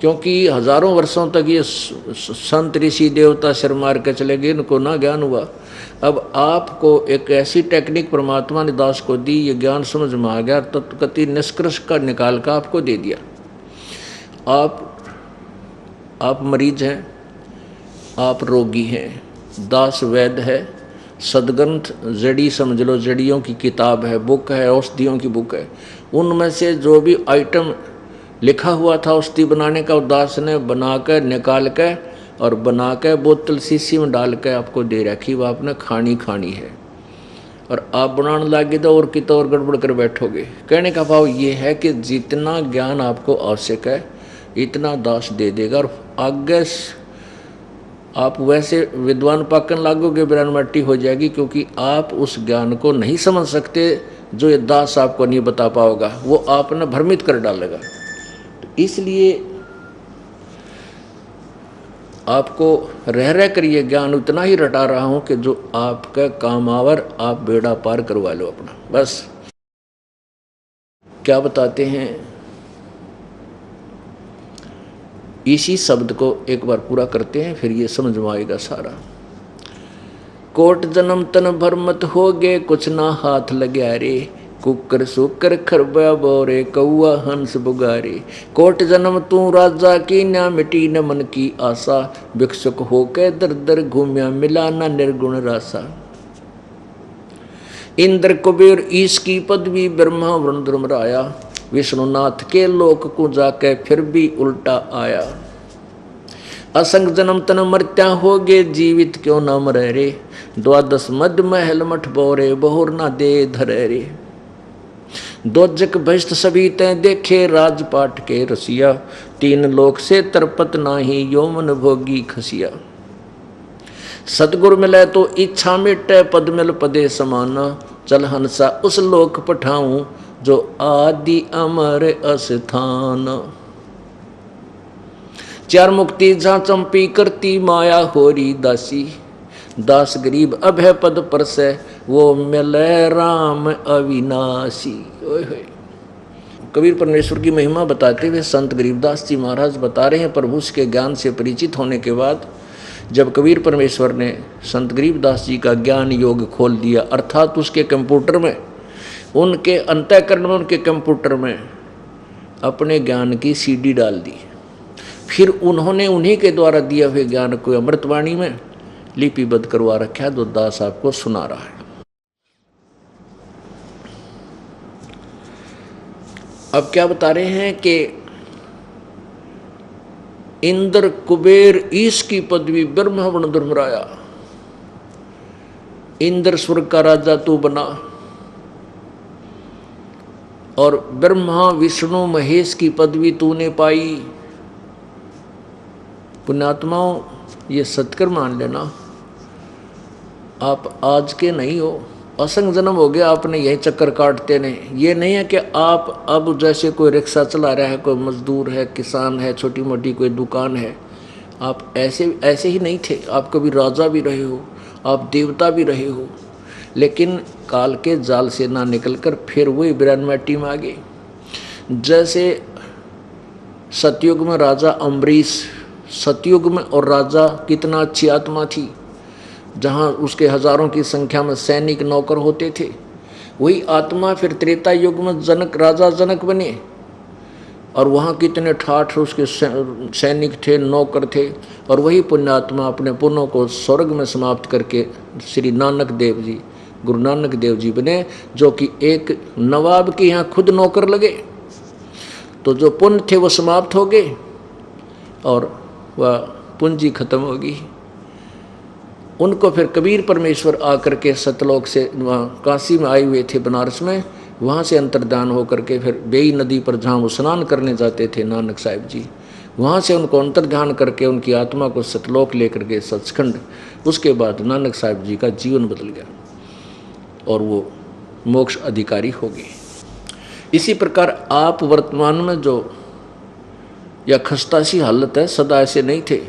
क्योंकि हजारों वर्षों तक ये संत ऋषि देवता सिर मार के चले गए, इनको ना ज्ञान हुआ। अब आपको एक ऐसी टेक्निक परमात्मा ने दास को दी, ये ज्ञान समझ में आ गया, तत्कति निष्कर्ष का निकाल कर आपको दे दिया। आप मरीज हैं, आप रोगी हैं, दास वैद्य है, सदग्रंथ जड़ी समझ लो, जड़ियों की किताब है, बुक है, औषधियों की बुक है। उनमें से जो भी आइटम लिखा हुआ था औषधि बनाने का, दास ने बना कर निकाल कर और बना कर बोतल शीशी में डाल कर आपको दे रखी, वो आपने खानी है। और आप बनाने लगे तो और कितना और गड़बड़ कर बैठोगे। कहने का भाव ये है कि जितना ज्ञान आपको आवश्यक है इतना दास दे देगा, और आगे आप वैसे विद्वान पाकन लागोगे, बिरान मट्टी हो जाएगी, क्योंकि आप उस ज्ञान को नहीं समझ सकते जो ये दास आपको नहीं बता पाओगा, वो आपने भ्रमित कर डालेगा। तो इसलिए आपको रह कर ये ज्ञान उतना ही रटा रहा हूं कि जो आपका काम आवर, आप बेड़ा पार करवा लो अपना। बस क्या बताते हैं, इसी शब्द को एक बार पूरा करते हैं, फिर ये समझ में आएगा सारा। कोट जन्म तन भर मत हो गे, कुछ ना हाथ लग्या रे, कुकर सुकर खरबा बोरे, कौआ हंस बुगारे। कोट जन्म तू राजा की, ना मिटी न मन की आशा, भिक्षुक होके दर दर घूम्या, मिला ना निर्गुण रासा। इंद्र कुबेर ईश की पदवी, ब्रह्मा वरुण धर्मराया, विष्णुनाथ के लोक को जाके फिर भी उल्टा आया। असंग जन्म तन मर्त्या हो गे, जीवित क्यों न मरे रे, द्वादश मध्य महल मठ बोरे, बहुर ना दे धरे रे। दोजक भ्रष्ट सभी तय देखे, राजपाट के रसिया, तीन लोक से तरपत नाही, योमन भोगी खसिया। सतगुरु मिले तो इच्छा मिटे, पद मिल पदे समाना, चल हंसा उस लोक पठाऊं, जो आदि अमर अस्थान। चार मुक्ति जहाँ चंपी करती, माया होरी दासी, दास गरीब अभय पद पर से, वो मिले राम अविनाशी। कबीर परमेश्वर की महिमा बताते हुए संत गरीबदास जी महाराज बता रहे हैं, प्रभु के ज्ञान से परिचित होने के बाद जब कबीर परमेश्वर ने संत गरीबदास जी का ज्ञान योग खोल दिया, अर्थात उसके कंप्यूटर में, उनके अंतःकरण में, उनके कंप्यूटर में अपने ज्ञान की सीडी डाल दी। फिर उन्होंने उन्हीं के द्वारा दिए हुए ज्ञान को अमृतवाणी में लिपिबद्ध करवा रखा है, जो दास आपको सुना रहा है। अब क्या बता रहे हैं कि इंद्र कुबेर ईश की पदवी, ब्रह्मा वरुण धर्मराया, इंद्र स्वर्ग का राजा तू बना, और ब्रह्मा विष्णु महेश की पदवी तूने पाई। पुण्यात्माओं, ये सत्कर मान लेना, आप आज के नहीं हो, असंग जन्म हो गया आपने यही चक्कर काटते नहीं। ये नहीं है कि आप अब जैसे कोई रिक्शा चला रहा है, कोई मजदूर है, किसान है, छोटी मोटी कोई दुकान है, आप ऐसे ही नहीं थे। आप कभी राजा भी रहे हो, आप देवता भी रहे हो, लेकिन काल के जाल से ना निकलकर फिर वही बिरानमाटी में आ गए। जैसे सतयुग में राजा अम्बरीश, सतयुग में और राजा कितना अच्छी आत्मा थी, जहाँ उसके हजारों की संख्या में सैनिक नौकर होते थे। वही आत्मा फिर त्रेता युग में जनक, राजा जनक बने, और वहाँ कितने ठाठ उसके सैनिक थे, नौकर थे। और वही पुण्यात्मा अपने पुण्यों को स्वर्ग में समाप्त करके श्री नानक देव जी, गुरु नानक देव जी बने, जो कि एक नवाब के यहाँ खुद नौकर लगे। तो जो पुण्य थे वो समाप्त हो गए और वह पूंजी खत्म होगी। उनको फिर कबीर परमेश्वर आकर के सतलोक से, वहाँ काशी में आए हुए थे बनारस में, वहाँ से अंतर्धान होकर के फिर बेई नदी पर जहाँ वो स्नान करने जाते थे नानक साहिब जी, वहाँ से उनको अंतर्ध्यान करके उनकी आत्मा को सतलोक लेकर के सचखंड, उसके बाद नानक साहिब जी का जीवन बदल गया और वो मोक्ष अधिकारी हो गए। इसी प्रकार आप वर्तमान में जो या खस्ता सी हालत है, सदा ऐसे नहीं थे,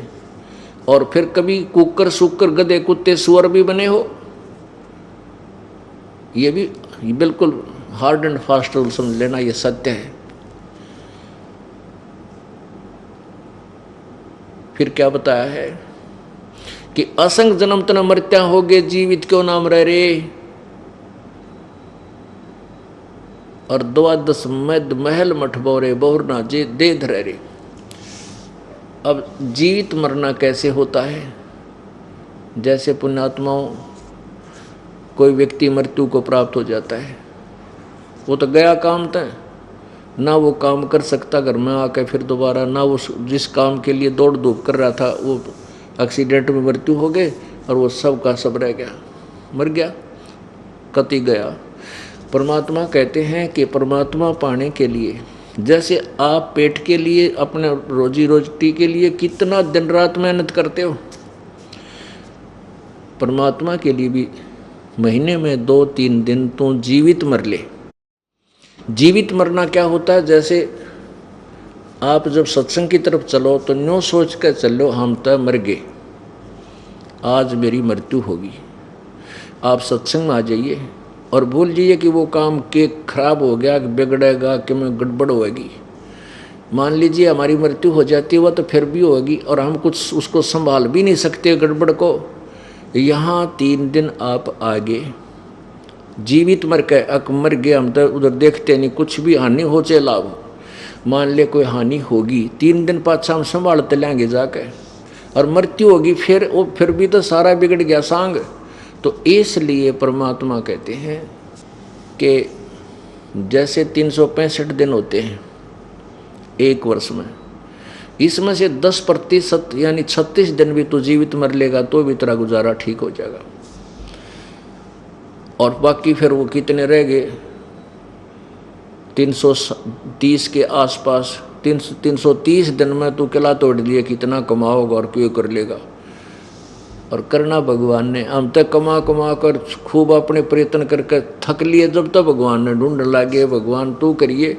और फिर कभी कुकर सुकर गधे कुत्ते सुअर भी बने हो, ये भी बिल्कुल हार्ड एंड फास्ट रूल समझ लेना, ये सत्य है। फिर क्या बताया है कि असंग जन्म तना मृत्या होगे, जीवित क्यों नाम रह रे। और 12 मद महल मठ बोरे, बहुरना जे दे धरे रे। अब जीवित मरना कैसे होता है? जैसे पुण्यात्माओं कोई व्यक्ति मृत्यु को प्राप्त हो जाता है, वो तो गया काम तय, ना वो काम कर सकता घर में आकर फिर दोबारा, ना वो जिस काम के लिए दौड़ धूप कर रहा था वो एक्सीडेंट में मृत्यु हो गए और वो सब का सब रह गया, मर गया, कति गया। परमात्मा कहते हैं कि परमात्मा पाने के लिए जैसे आप पेट के लिए अपने रोजी रोटी के लिए कितना दिन रात मेहनत करते हो, परमात्मा के लिए भी महीने में 2-3 दिन तो जीवित मर ले। जीवित मरना क्या होता है? जैसे आप जब सत्संग की तरफ चलो तो न्यों सोच कर चलो हम तो मर गए, आज मेरी मृत्यु होगी। आप सत्संग में आ जाइए और भूल जाइए कि वो काम के खराब हो गया, कि बिगड़ेगा, कि मैं गड़बड़ होगी। मान लीजिए हमारी मृत्यु हो जाती है, वह तो फिर भी होगी और हम कुछ उसको संभाल भी नहीं सकते गड़बड़ को। यहाँ 3 दिन आप आगे जीवित मर गए, हम तो उधर देखते नहीं, कुछ भी हानि हो चाहे लाभ हो, मान ले कोई हानि होगी 3 दिन पाछा हम संभालते लेंगे जाके, और मृत्यु होगी फिर भी तो सारा बिगड़ गया सांग। तो इसलिए परमात्मा कहते हैं कि जैसे 365 दिन होते हैं एक वर्ष में, इसमें से 10% यानी 36 दिन भी तो जीवित मर लेगा तो भी तेरा गुजारा ठीक हो जाएगा। और बाकी फिर वो कितने रह गए 330 के आसपास, 330 दिन में तू किला तोड़ लिए, कितना कमाओगा और क्यों कर लेगा। और करना भगवान ने, हम तक कमा कर खूब अपने प्रयत्न करके थक लिए, जब तक भगवान ने ढूंढ लागे भगवान तू करिए।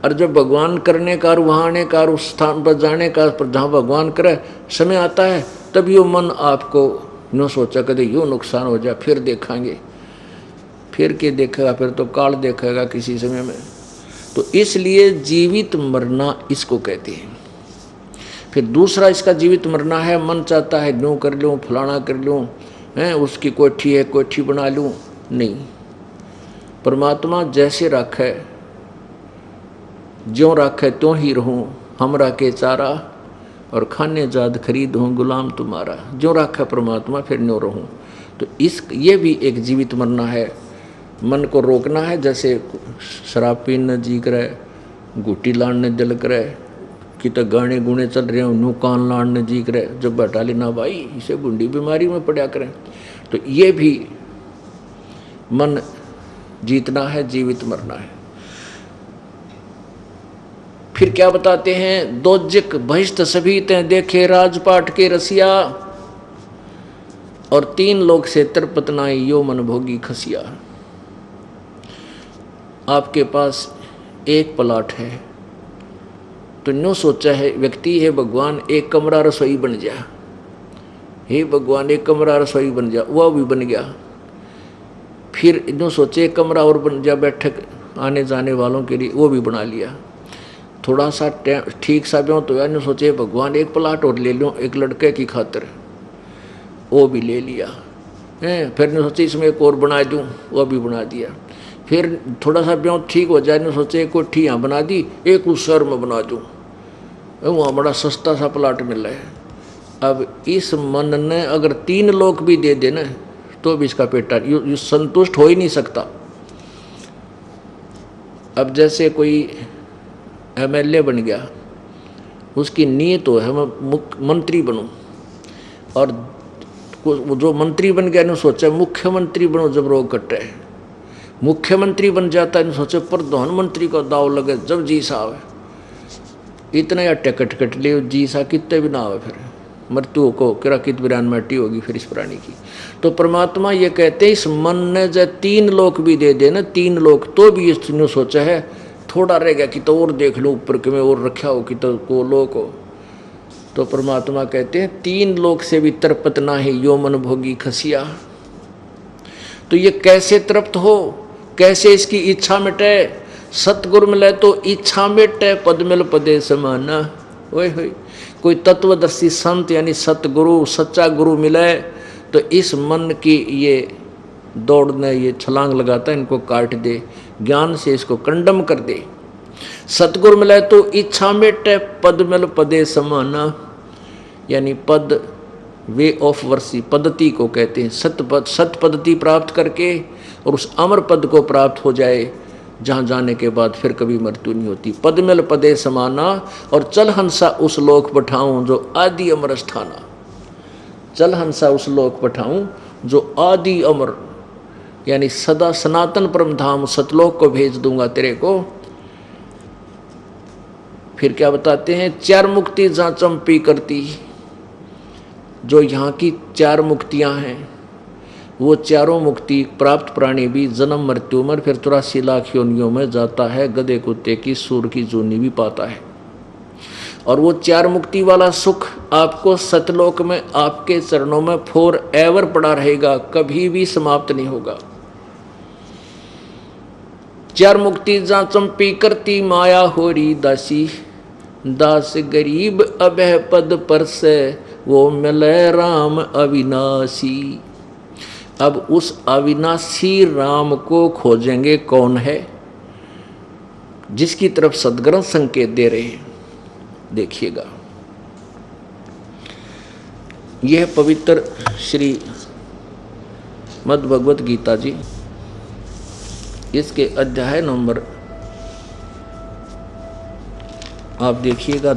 और जब भगवान करने का, वहाँ आने का, उस स्थान पर जाने का, जहाँ भगवान करे समय आता है, तब यो मन आपको न सोचा कदे यो नुकसान हो जाए, फिर देखेंगे, फिर के देखेगा, फिर तो काल देखेगा किसी समय में। तो इसलिए जीवित मरना इसको कहते हैं। फिर दूसरा इसका जीवित मरना है, मन चाहता है यूँ कर लूँ, फलाना कर लूँ, हैं उसकी कोठी है कोठी बना लूँ, नहीं। परमात्मा जैसे रखे ज्यों रखे त्यों ही रहूँ, हमरा के चारा और खाने जाद खरीद हूँ गुलाम तुम्हारा। ज्यों रखे परमात्मा फिर न्यों रहूँ। तो ये भी एक जीवित मरना है। मन को रोकना है, जैसे शराब पीने जी करे, गुटी लाने दिल करे, कि तो गाने गुणे चल रहे हो नू कान लाने जी करे, जब बैठा लेना भाई इसे गुंडी बीमारी में पड़ा करें। तो ये भी मन जीतना है, जीवित मरना है। फिर क्या बताते हैं, दोजक बहिष्ठ सभी ते देखे राजपाट के रसिया, और 3 लोग से तरपतनाई यो मन भोगी खसिया। आपके पास एक प्लाट है तो न्यों सोचा है व्यक्ति है भगवान एक कमरा रसोई बन जा, हे भगवान एक कमरा रसोई बन जा, वह भी बन गया। फिर न्यों सोचे एक कमरा और बन जा बैठक आने जाने वालों के लिए, वो भी बना लिया। थोड़ा सा ठीक सा ब्यों तो यार सोचे भगवान एक प्लाट और ले लूँ एक लड़के की खातिर, वो भी ले लिया है। फिर ने सोचे इसमें एक और बना दूँ, वो भी बना दिया। फिर थोड़ा सा ब्यों ठीक हो जाए ने सोचे कोठी यहाँ बना दी, एक उस शहर में बना दूँ, वहाँ बड़ा सस्ता सा प्लाट मिल रहा है। अब इस मन ने अगर 3 लोग भी दे देना तो भी इसका पेटा यू संतुष्ट हो ही नहीं सकता। अब जैसे कोई MLA बन गया, उसकी नीयत तो है मैं मंत्री बनूं, और जो मंत्री बन गया ने सोचा मुख्यमंत्री बनो, जब रोग कटे मुख्यमंत्री बन जाता है, सोचे प्रधानमंत्री का दाव लगे जब जी सा आवे, इतना या टिकट कट ले जी सा कितने भी ना आवे, फिर मृत्यु को किरा कित बिरान मट्टी होगी फिर इस प्राणी की। तो परमात्मा ये कहते हैं इस मन ने जब 3 लोक भी दे देना, 3 लोक, तो भी इसने सोचा है थोड़ा रह गया कि तो और देख लो ऊपर के में और रखा हो कि तो को लोक हो। तो परमात्मा कहते हैं 3 लोक से भी तृप्त ना ही यो मन भोगी खसिया। तो ये कैसे तृप्त हो, कैसे इसकी इच्छा मिटे? सतगुरु मिले तो इच्छा मिटे, पद मिल पदे समाना। ओए होए, कोई तत्वदर्शी संत यानी सतगुरु सच्चा गुरु मिले तो इस मन की ये दौड़ने ये छलांग लगाता है, इनको काट दे, ज्ञान से इसको कंडम कर दे। सतगुरु मिले तो इच्छा मेटे पद मिल पदे समाना, यानी पद वे ऑफ वर्सी पद्धति को कहते हैं। सत पद्धति प्राप्त करके और उस अमर पद को प्राप्त हो जाए जहाँ जाने के बाद फिर कभी मृत्यु नहीं होती। पद मिल पदे समाना और चल हंसा उस लोक पठाऊं जो आदि अमर स्थाना। चल हंसा उस लोक पठाऊं जो आदि अमर यानी सदा सनातन परम धाम सतलोक को भेज दूंगा तेरे को। फिर क्या बताते हैं, चार मुक्ति जहाँ चंपी करती, जो यहाँ की चार मुक्तियाँ हैं वो चारों मुक्ति प्राप्त प्राणी भी जन्म मृत्यु मर फिर 84 लाख योनियों में जाता है, गधे कुत्ते की सूर की जूनी भी पाता है। और वो चार मुक्ति वाला सुख आपको सतलोक में आपके चरणों में फॉर एवर पड़ा रहेगा, कभी भी समाप्त नहीं होगा। चार मुक्ति जहाँ चंपी करती माया होरी दासी, दास गरीब अभय पद पर से वो मिले राम अविनाशी। अब उस अविनाशी राम को खोजेंगे कौन है, जिसकी तरफ सदग्रंथ संकेत दे रहे हैं। देखिएगा, यह पवित्र श्री मद् भगवत गीता जी, इसके अध्याय नंबर आप देखिएगा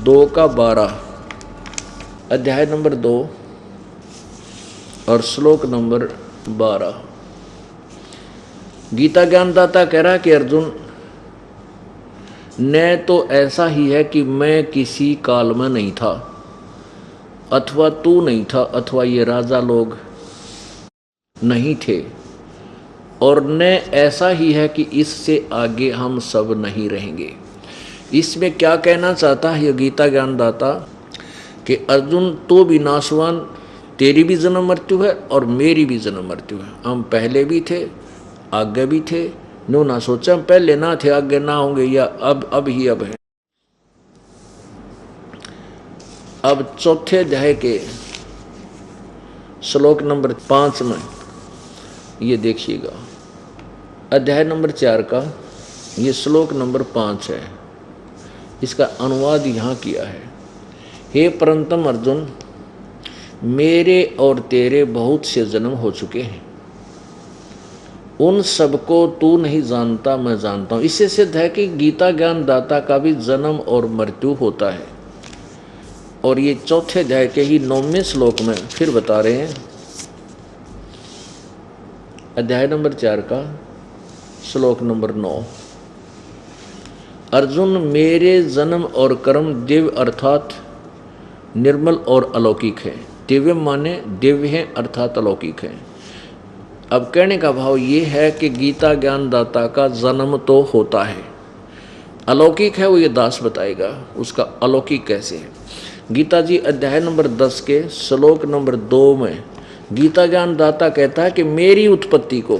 2 का 12, अध्याय नंबर 2 और श्लोक नंबर 12। गीता ज्ञानदाता कह रहा कि अर्जुन, न तो ऐसा ही है कि मैं किसी काल में नहीं था, अथवा तू नहीं था, अथवा ये राजा लोग नहीं थे, और न ऐसा ही है कि इससे आगे हम सब नहीं रहेंगे। इसमें क्या कहना चाहता है ये गीता ज्ञानदाता कि अर्जुन तो भी नाशवान, तेरी भी जन्म मृत्यु है और मेरी भी जन्म मृत्यु है। हम पहले भी थे आगे भी थे, नो ना सोचा पहले ना थे आगे ना होंगे, या अब ही अब है। अब चौथे अध्याय के श्लोक नंबर 5 में ये देखिएगा, अध्याय नंबर 4 का ये श्लोक नंबर 5 है। इसका अनुवाद यहाँ किया है, हे परंतम अर्जुन, मेरे और तेरे बहुत से जन्म हो चुके हैं, उन सबको तू नहीं जानता, मैं जानता हूँ। इससे सिद्ध है कि गीता ज्ञान दाता का भी जन्म और मृत्यु होता है। और ये चौथे अध्याय के ही 9वें श्लोक में फिर बता रहे हैं, अध्याय नंबर 4 का श्लोक नंबर 9, अर्जुन मेरे जन्म और कर्म दिव्य अर्थात निर्मल और अलौकिक है। दिव्य माने दिव्य है अर्थात अलौकिक है। अब कहने का भाव ये है कि गीता ज्ञानदाता का जन्म तो होता है, अलौकिक है वो ये दास बताएगा उसका अलौकिक कैसे है। गीता जी अध्याय नंबर 10 के श्लोक नंबर 2 में गीता ज्ञानदाता कहता है कि मेरी उत्पत्ति को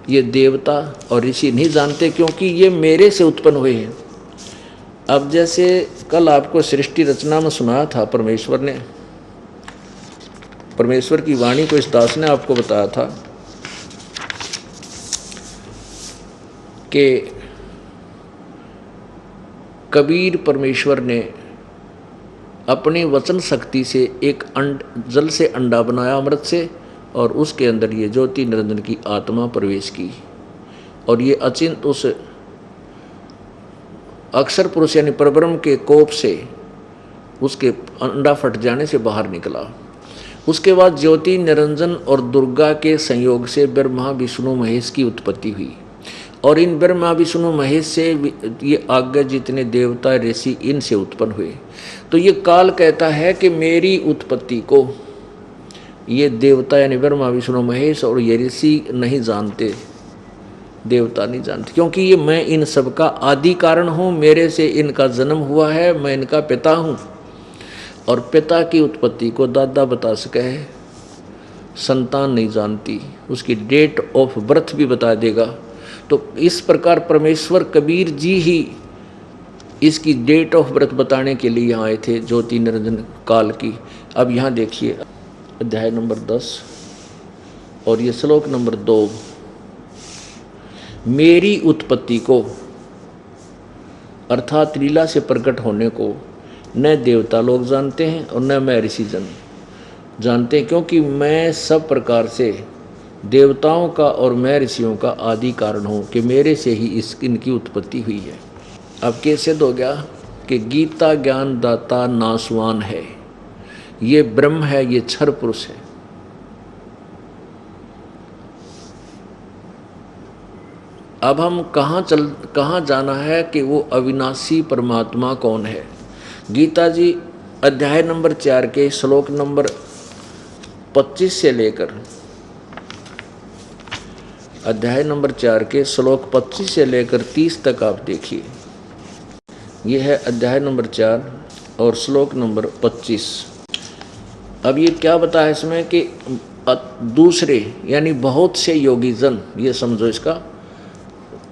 ये देवता और ऋषि नहीं जानते, क्योंकि ये मेरे से उत्पन्न हुए हैं। अब जैसे कल आपको सृष्टि रचना में सुनाया था, परमेश्वर की वाणी को इस दास ने आपको बताया था कि कबीर परमेश्वर ने अपनी वचन शक्ति से एक जल से अंडा बनाया अमृत से, और उसके अंदर ये ज्योति निरंजन की आत्मा प्रवेश की, और ये अचिंत उस अक्षर पुरुष यानी परब्रह्म के कोप से उसके अंडा फट जाने से बाहर निकला। उसके बाद ज्योति निरंजन और दुर्गा के संयोग से ब्रह्मा विष्णु महेश की उत्पत्ति हुई, और इन ब्रह्मा विष्णु महेश से ये आगे जितने देवता ऋषि इनसे उत्पन्न हुए। तो ये काल कहता है कि मेरी उत्पत्ति को ये देवता यानी ब्रह्मा विष्णु महेश और ये ऋषि नहीं जानते, देवता नहीं जानते, क्योंकि ये मैं इन सब का आदि कारण हूँ, मेरे से इनका जन्म हुआ है, मैं इनका पिता हूँ। और पिता की उत्पत्ति को दादा बता सके है, संतान नहीं जानती, उसकी डेट ऑफ बर्थ भी बता देगा। तो इस प्रकार परमेश्वर कबीर जी ही इसकी डेट ऑफ बर्थ बताने के लिए यहाँ आए थे ज्योति निरंजन काल की। अब यहाँ देखिए अध्याय नंबर 10 और ये श्लोक नंबर 2। मेरी उत्पत्ति को अर्थात लीला से प्रकट होने को न देवता लोग जानते हैं और न मैं ऋषि जन जानते हैं, क्योंकि मैं सब प्रकार से देवताओं का और मैं ऋषियों का आदि कारण हूँ कि मेरे से ही इनकी उत्पत्ति हुई है। अब कैसे हो गया कि गीता ज्ञान दाता नासवान है, ये ब्रह्म है, ये क्षर पुरुष है। अब हम कहाँ जाना है कि वो अविनाशी परमात्मा कौन है। गीता जी अध्याय नंबर 4 के श्लोक नंबर 25 से लेकर अध्याय नंबर 4 के श्लोक 25 से लेकर 30 तक आप देखिए। यह है अध्याय नंबर 4 और श्लोक नंबर 25। अब ये क्या बताया इसमें कि दूसरे यानी बहुत से योगी जन, ये समझो इसका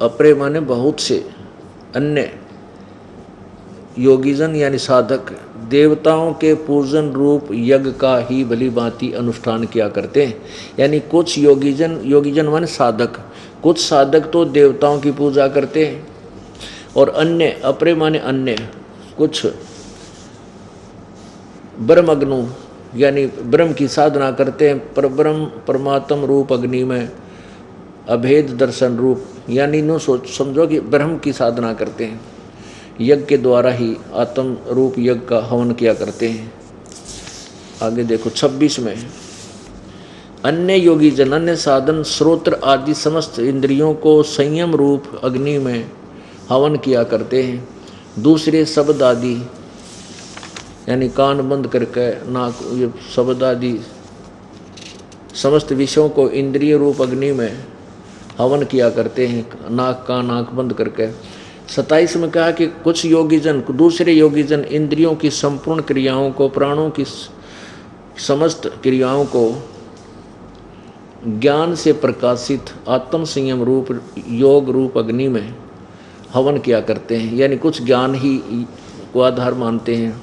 अपरे माने बहुत से अन्य योगीजन यानी साधक देवताओं के पूजन रूप यज्ञ का ही भली भांति अनुष्ठान किया करते हैं। यानी कुछ योगीजन माने साधक, कुछ साधक तो देवताओं की पूजा करते हैं और अन्य अपरे माने अन्य कुछ ब्रह्मग्नु यानी ब्रह्म की साधना करते हैं। पर ब्रह्म परमात्म रूप अग्नि में अभेद दर्शन रूप यानी नो समझो कि ब्रह्म की साधना करते हैं, यज्ञ के द्वारा ही आत्म रूप यज्ञ का हवन किया करते हैं। आगे देखो 26 में, अन्य योगी जन अन्य साधन श्रोत्र आदि समस्त इंद्रियों को संयम रूप अग्नि में हवन किया करते हैं। दूसरे शब्द आदि यानी कान बंद करके नाक ये शब्द आदि समस्त विषयों को इंद्रिय रूप अग्नि में हवन किया करते हैं, नाक बंद करके। 27 में कहा कि कुछ योगीजन दूसरे योगीजन इंद्रियों की संपूर्ण क्रियाओं को प्राणों की समस्त क्रियाओं को ज्ञान से प्रकाशित आत्म संयम रूप योग रूप अग्नि में हवन किया करते हैं, यानी कुछ ज्ञान ही को आधार मानते हैं।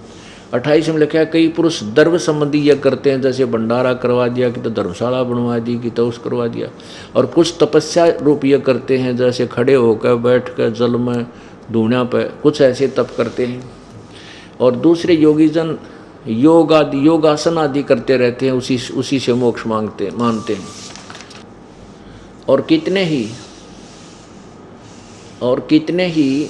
28 में लिखा है कई पुरुष द्रव्य संबंधी यज्ञ करते हैं, जैसे भंडारा करवा दिया कि तो धर्मशाला बनवा दी कि तो उस करवा दिया। और कुछ तपस्या रूप यज्ञ करते हैं, जैसे खड़े होकर बैठ कर जल में धूणा पर कुछ ऐसे तप करते हैं। और दूसरे योगीजन योगासन आदि करते रहते हैं, उसी से मोक्ष मानते हैं। और कितने ही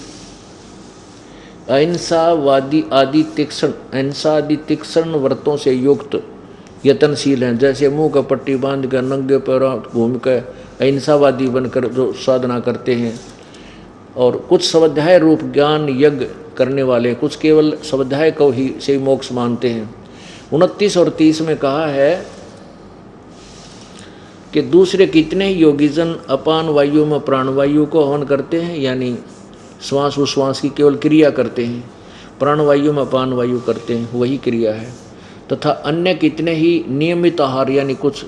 अहिंसावादी आदि तीक्ष्ण व्रतों से युक्त यत्नशील हैं, जैसे मुंह का पट्टी बांध कर नंगे पैरों घूम कर अहिंसावादी बनकर जो साधना करते हैं। और कुछ स्वाध्याय रूप ज्ञान यज्ञ करने वाले, कुछ केवल स्वाध्याय को ही से मोक्ष मानते हैं। 29 और 30 में कहा है कि दूसरे कितने ही योगीजन अपान वायु में प्राणवायु को हवन करते हैं, यानी श्वास उश्वास की केवल क्रिया करते हैं, प्राणवायु में अपान वायु करते हैं, वही क्रिया है। तथा अन्य कितने ही नियमित आहार यानी कुछ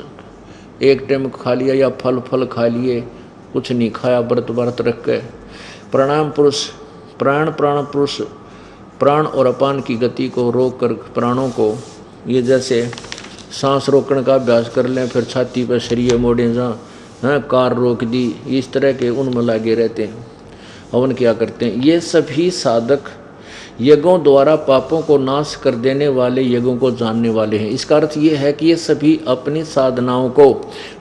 एक टाइम खा लिया या फल खा लिए, कुछ नहीं खाया, व्रत रख के प्राण और अपान की गति को रोक कर प्राणों को, ये जैसे सांस रोकने का अभ्यास कर लें, फिर छाती पर शरीर मोड़े जहाँ कार रोक दी, इस तरह के उनमें लगे रहते हैं, हवन किया करते हैं। ये सभी साधक यज्ञों द्वारा पापों को नाश कर देने वाले यज्ञों को जानने वाले हैं। इसका अर्थ ये है कि ये सभी अपनी साधनाओं को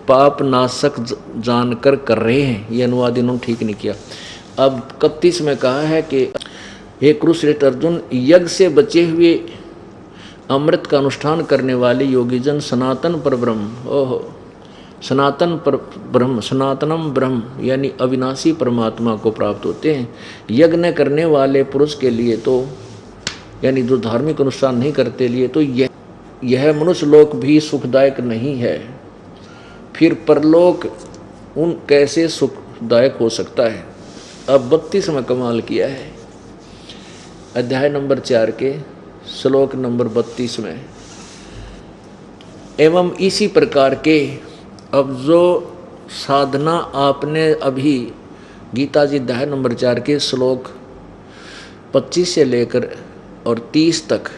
पाप नाशक जानकर कर रहे हैं। ये अनुवाद इन्होंने ठीक नहीं किया। अब 31 में कहा है कि हे कुरुश्रेष्ठ अर्जुन, यज्ञ से बचे हुए अमृत का अनुष्ठान करने वाले योगीजन सनातन सनातनम ब्रह्म यानी अविनाशी परमात्मा को प्राप्त होते हैं। यज्ञ करने वाले पुरुष के लिए तो यानी जो धार्मिक अनुष्ठान नहीं करते लिए तो यह मनुष्य लोक भी सुखदायक नहीं है, फिर परलोक उन कैसे सुखदायक हो सकता है। अब 32 में कमाल किया है, अध्याय नंबर 4 के श्लोक नंबर 32 में, एवं इसी प्रकार के अब जो साधना आपने अभी गीता जी अध्याय नंबर 4 के श्लोक 25 से लेकर और 30 तक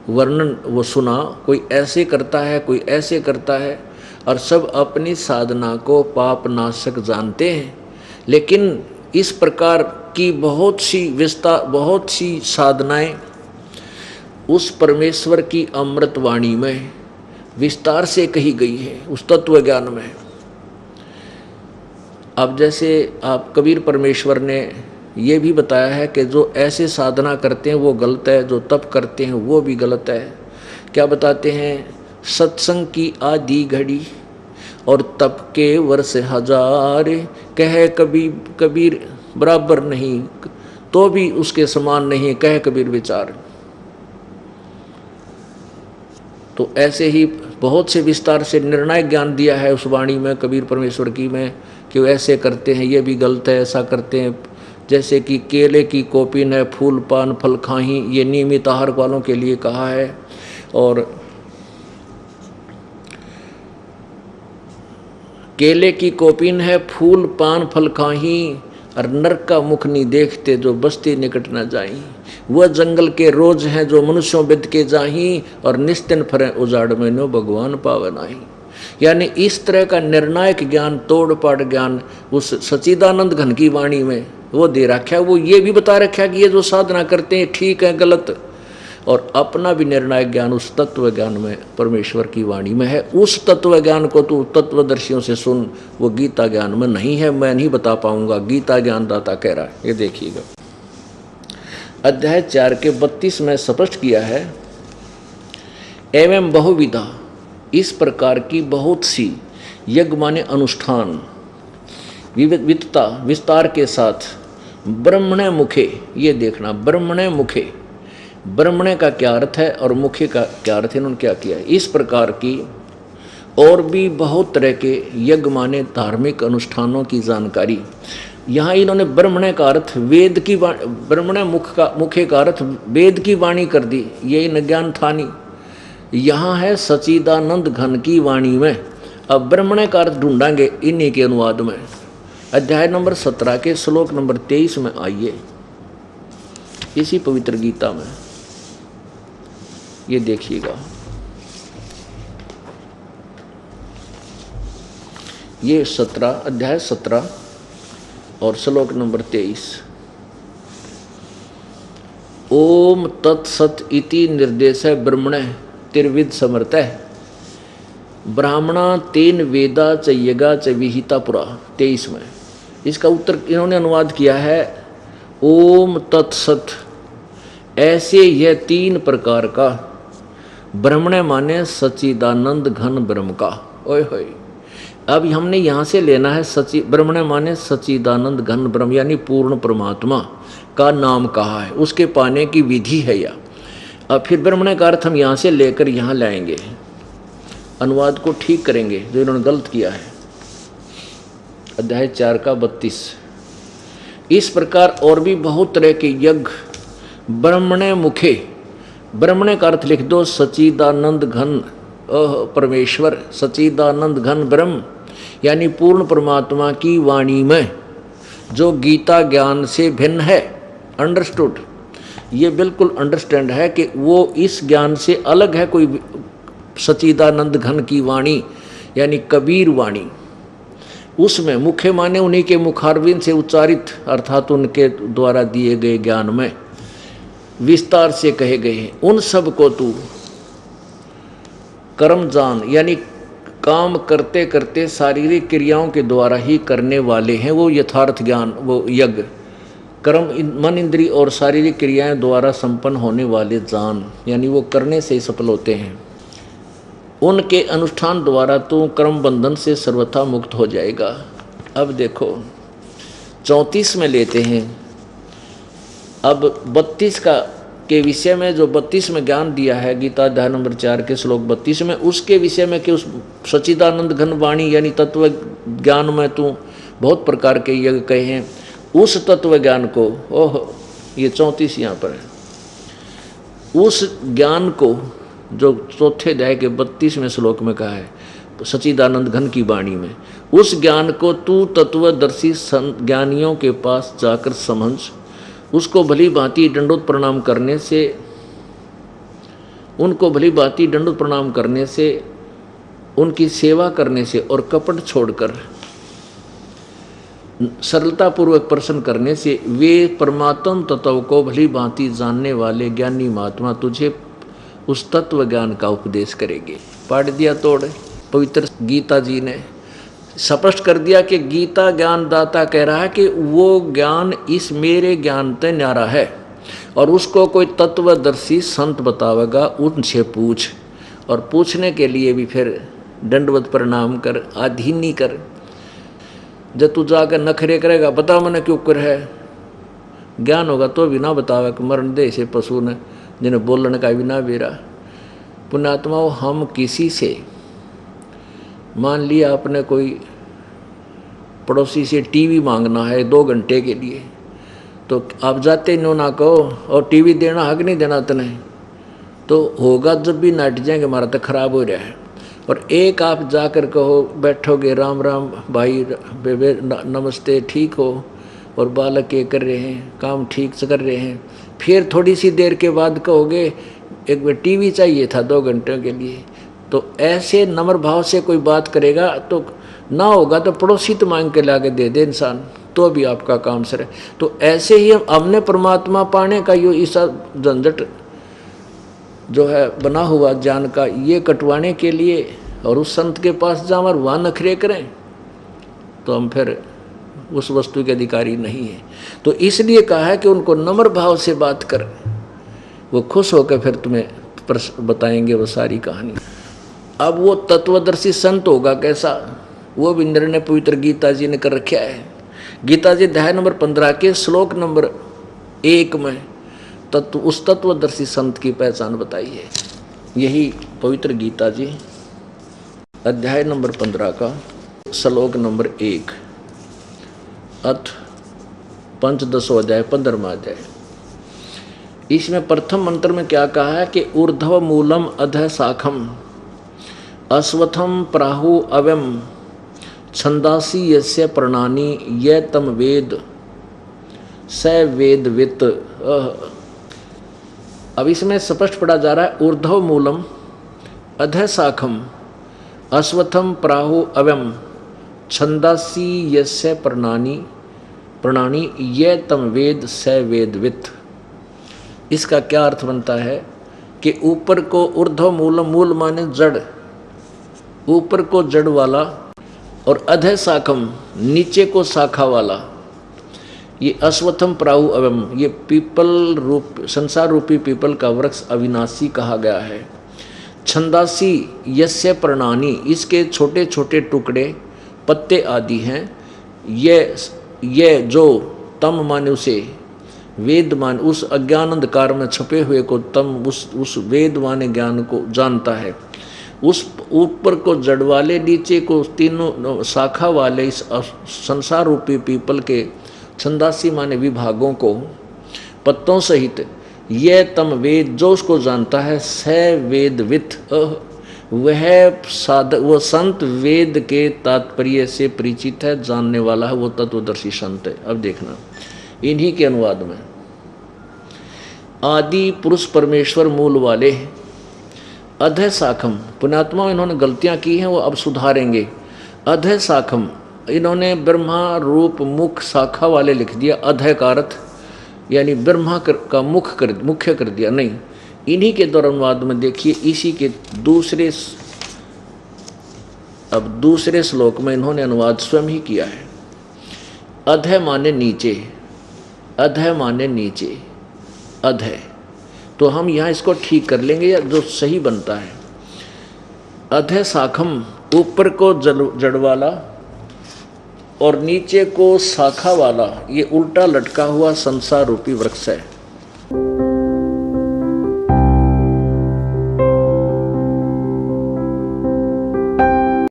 वर्णन वो सुना, कोई ऐसे करता है, कोई ऐसे करता है, और सब अपनी साधना को पाप नाशक जानते हैं। लेकिन इस प्रकार की बहुत सी साधनाएं उस परमेश्वर की अमृत वाणी में विस्तार से कही गई है, उस तत्व ज्ञान में। अब जैसे आप कबीर परमेश्वर ने ये भी बताया है कि जो ऐसे साधना करते हैं वो गलत है, जो तप करते हैं वो भी गलत है। क्या बताते हैं? सत्संग की आधी घड़ी और तप के वर्ष हजार, कहे कबीर बराबर नहीं, तो भी उसके समान नहीं, कहे कबीर विचार। तो ऐसे ही बहुत से विस्तार से निर्णायक ज्ञान दिया है उस वाणी में, कबीर परमेश्वर की में, कि वो ऐसे करते हैं, ये भी गलत है, ऐसा करते हैं। जैसे कि केले की कोपिन है, फूल पान फल खाही, ये नियमित आहार वालों के लिए कहा है। और केले की कोपिन है, फूल पान फल खाही, और नरक का मुख नहीं देखते जो बस्ती निकट न जाई। वह जंगल के रोज हैं जो मनुष्यों बिद के जाही, और निस्तिन फरे उजाड़ में नो भगवान पावन आई। यानी इस तरह का निर्णायक ज्ञान, तोड़ पाड़ ज्ञान उस सच्चिदानंद घन की वाणी में वो दे रखा है। वो ये भी बता रखा है कि ये जो साधना करते हैं ठीक है गलत, और अपना भी निर्णायक ज्ञान उस तत्व ज्ञान में परमेश्वर की वाणी में है। उस तत्व ज्ञान को तू तत्वदर्शियों से सुन, वो गीता ज्ञान में नहीं है, मैं नहीं बता पाऊंगा, गीता ज्ञान दाता कह रहा है। ये देखिएगा अध्याय 4 के 32 में स्पष्ट किया है, एवं बहुविधा, इस प्रकार की बहुत सी यज्ञ माने अनुष्ठान विविधता विस्तार के साथ ब्रह्मणे मुखे, ये देखना ब्रह्मणे मुखे, ब्रह्मणे का क्या अर्थ है और मुखे का क्या अर्थ है, इन्होंने क्या किया है। इस प्रकार की और भी बहुत तरह के यज्ञ माने धार्मिक अनुष्ठानों की जानकारी यहाँ इन्होंने ब्रह्मणे का अर्थ वेद की ब्रह्मणे मुखे का अर्थ वेद की वाणी कर दी, ये न ज्ञान था नहीं। यहाँ है सच्चिदानंद घन की वाणी में। अब ब्रह्मणे का अर्थ ढूंढांगे इन्हीं के अनुवाद में। अध्याय नंबर 17 के श्लोक नंबर 23 में आइए, इसी पवित्र गीता में ये देखिएगा। ये 17 अध्याय 17 और श्लोक नंबर 23। ओम तत्सत इति निर्देश ब्रह्मणे त्रिविध समर्थ ब्राह्मणा तेन वेदा च यगा च विहिता पुरा 23 में। इसका उत्तर इन्होंने अनुवाद किया है, ओम तत्सत, ऐसे यह 3 प्रकार का, ब्रह्मणे माने सच्चिदानंद घन ब्रह्म का। ओए होए, अब हमने यहाँ से लेना है ब्रह्मणे माने सच्चिदानंद घन ब्रह्म, यानी पूर्ण परमात्मा का नाम कहा है, उसके पाने की विधि है या। अब फिर ब्रह्मणे का अर्थ हम यहाँ से लेकर यहाँ लाएंगे, अनुवाद को ठीक करेंगे जो इन्होंने गलत किया है। अध्याय 4 का 32। इस प्रकार और भी बहुत तरह के यज्ञ ब्रह्मणे मुखे, ब्रह्मणे का अर्थ लिख दो सच्चिदानंद घन परमेश्वर, सच्चिदानंद घन ब्रह्म, यानी पूर्ण परमात्मा की वाणी में, जो गीता ज्ञान से भिन्न है। अंडरस्टूड, ये बिल्कुल अंडरस्टैंड है कि वो इस ज्ञान से अलग है। कोई सच्चिदानंद घन की वाणी यानी कबीर वाणी, उसमें मुख्य माने उन्हीं के मुखारविंद से उच्चारित अर्थात उनके द्वारा दिए गए ज्ञान में विस्तार से कहे गए हैं। उन सब को तू कर्म जान, यानी काम करते करते शारीरिक क्रियाओं के द्वारा ही करने वाले हैं वो यथार्थ ज्ञान, वो यज्ञ कर्म मन इंद्री और शारीरिक क्रियाएं द्वारा संपन्न होने वाले जान, यानी वो करने से ही सफल होते हैं। उनके अनुष्ठान द्वारा तो कर्म बंधन से सर्वथा मुक्त हो जाएगा। अब देखो 34 में लेते हैं। अब 32 का के विषय में, जो 32 में ज्ञान दिया है गीता अध्याय नंबर 4 के श्लोक 32 में, उसके विषय में कि उस सच्चिदानंद घन वाणी यानी तत्व ज्ञान में तू बहुत प्रकार के यज्ञ कहे हैं, उस तत्व ज्ञान को, ओह ये 34 यहाँ पर है, उस ज्ञान को जो चौथे अध्याय के 32वें श्लोक में कहा है सच्चिदानंद घन की वाणी में, उस ज्ञान को तू तत्वदर्शी ज्ञानियों के पास जाकर समझ उसको भली भांति दंडोत प्रणाम करने से, उनको भली भांति दंडोत प्रणाम करने से, उनकी सेवा करने से और कपट छोड़कर सरलता पूर्वक प्रसन्न करने से वे परमात्म तत्व को भली भांति जानने वाले ज्ञानी महात्मा तुझे उस तत्व ज्ञान का उपदेश करेंगे। पाठ दिया तोड़ पवित्र गीता जी ने स्पष्ट कर दिया कि गीता ज्ञान दाता कह रहा है कि वो ज्ञान इस मेरे ज्ञान से न्यारा है और उसको कोई तत्वदर्शी संत बतावेगा, उनसे पूछ। और पूछने के लिए भी फिर दंडवत प्रणाम कर, आधीनी कर। जब तू जाकर नखरे करेगा, बता मैंने क्यों कर है, ज्ञान होगा तो भी ना बतावे कि मरण दे से पशु ने जिन्हें बोलने का भी ना बेरा। पुण्यात्मा हम किसी से, मान लिया आपने कोई पड़ोसी से टीवी मांगना है 2 घंटे के लिए, तो आप जाते नो ना कहो और टीवी देना हक नहीं देना तने, तो होगा जब भी नाट जाएंगे हमारा तो खराब हो रहा है। और एक आप जाकर कहो, बैठोगे राम राम भाई बेबे नमस्ते ठीक हो, और बालक ये कर रहे हैं, काम ठीक से कर रहे हैं, फिर थोड़ी सी देर के बाद कहोगे एक बार टीवी चाहिए था 2 घंटे के लिए, तो ऐसे नम्र भाव से कोई बात करेगा तो ना होगा तो पड़ोसी तो मांग के लाके दे दे इंसान, तो भी आपका काम सर है। तो ऐसे ही हमने परमात्मा पाने का यो ऐसा झंझट जो है बना हुआ ज्ञान का, ये कटवाने के लिए और उस संत के पास जाओ और वहाँ नखरे करें, तो हम फिर उस वस्तु के अधिकारी नहीं है। तो इसलिए कहा है कि उनको नम्र भाव से बात कर, वो खुश होकर फिर तुम्हें बताएंगे वो सारी कहानी। अब वो तत्वदर्शी संत होगा कैसा, वो भी निर्णय पवित्र गीता जी ने कर रखा है। गीता जी अध्याय नंबर 15 के श्लोक नंबर 1 में उस तत्वदर्शी संत की पहचान बताई है। यही पवित्र गीता जी अध्याय नंबर 15 का श्लोक नंबर 1 अथ पंचदशो अध्याय 15वां अध्याय। इसमें प्रथम मंत्र में क्या कहा है कि ऊर्ध्व मूलम अधः शाखम अश्वत्थम प्राहु अव्यम छंदासी यस्य प्रणानी ये तम वेद स वेदवित। अब इसमें स्पष्ट पढ़ा जा रहा है ऊर्ध्व मूलम अधः शाखम अश्वत्थम प्राहु अव्यम छंदासी यस्य प्रणानी ये तम वेद स वेदवित। इसका क्या अर्थ बनता है कि ऊपर को ऊर्ध्व मूलम, मूल माने जड़, ऊपर को जड़ वाला, और अधः शाखम नीचे को शाखा वाला। ये अश्वत्थम प्राहु अव्यम, ये पीपल रूप संसार रूपी पीपल का वृक्ष अविनाशी कहा गया है। छंदासी यस्य प्रणानी, इसके छोटे छोटे टुकड़े पत्ते आदि हैं। ये जो तम माने उसे, वेद मान उस अज्ञान अंधकार में छुपे हुए को, तम उस वेद माने ज्ञान को जानता है। उस ऊपर को जड़ वाले, नीचे को तीनों शाखा वाले इस संसार रूपी पीपल के छंदासी माने विभागों को पत्तों सहित ये तम वेद, जो उसको जानता है, स वेदवित, वह संत वेद के तात्पर्य से परिचित है, जानने वाला है, वो तत्वदर्शी संत है। अब देखना इन्हीं के अनुवाद में, आदि पुरुष परमेश्वर मूल वाले अधः शाखम, पुण्यात्मा इन्होंने गलतियां की हैं, वो अब सुधारेंगे। अधः शाखम, इन्होंने ब्रह्मा रूप मुख शाखा वाले लिख दिया, अधः का अर्थ यानी ब्रह्मा का मुख्य कर दिया, नहीं। इन्हीं के द्वारा अनुवाद में देखिए, इसी के दूसरे श्लोक में इन्होंने अनुवाद स्वयं ही किया है। अधः माने नीचे, अधः माने नीचे, अधः। तो हम यहाँ इसको ठीक कर लेंगे या जो सही बनता है। अधः शाखम, ऊपर को जड़ वाला और नीचे को शाखा वाला, ये उल्टा लटका हुआ संसार रूपी वृक्ष है।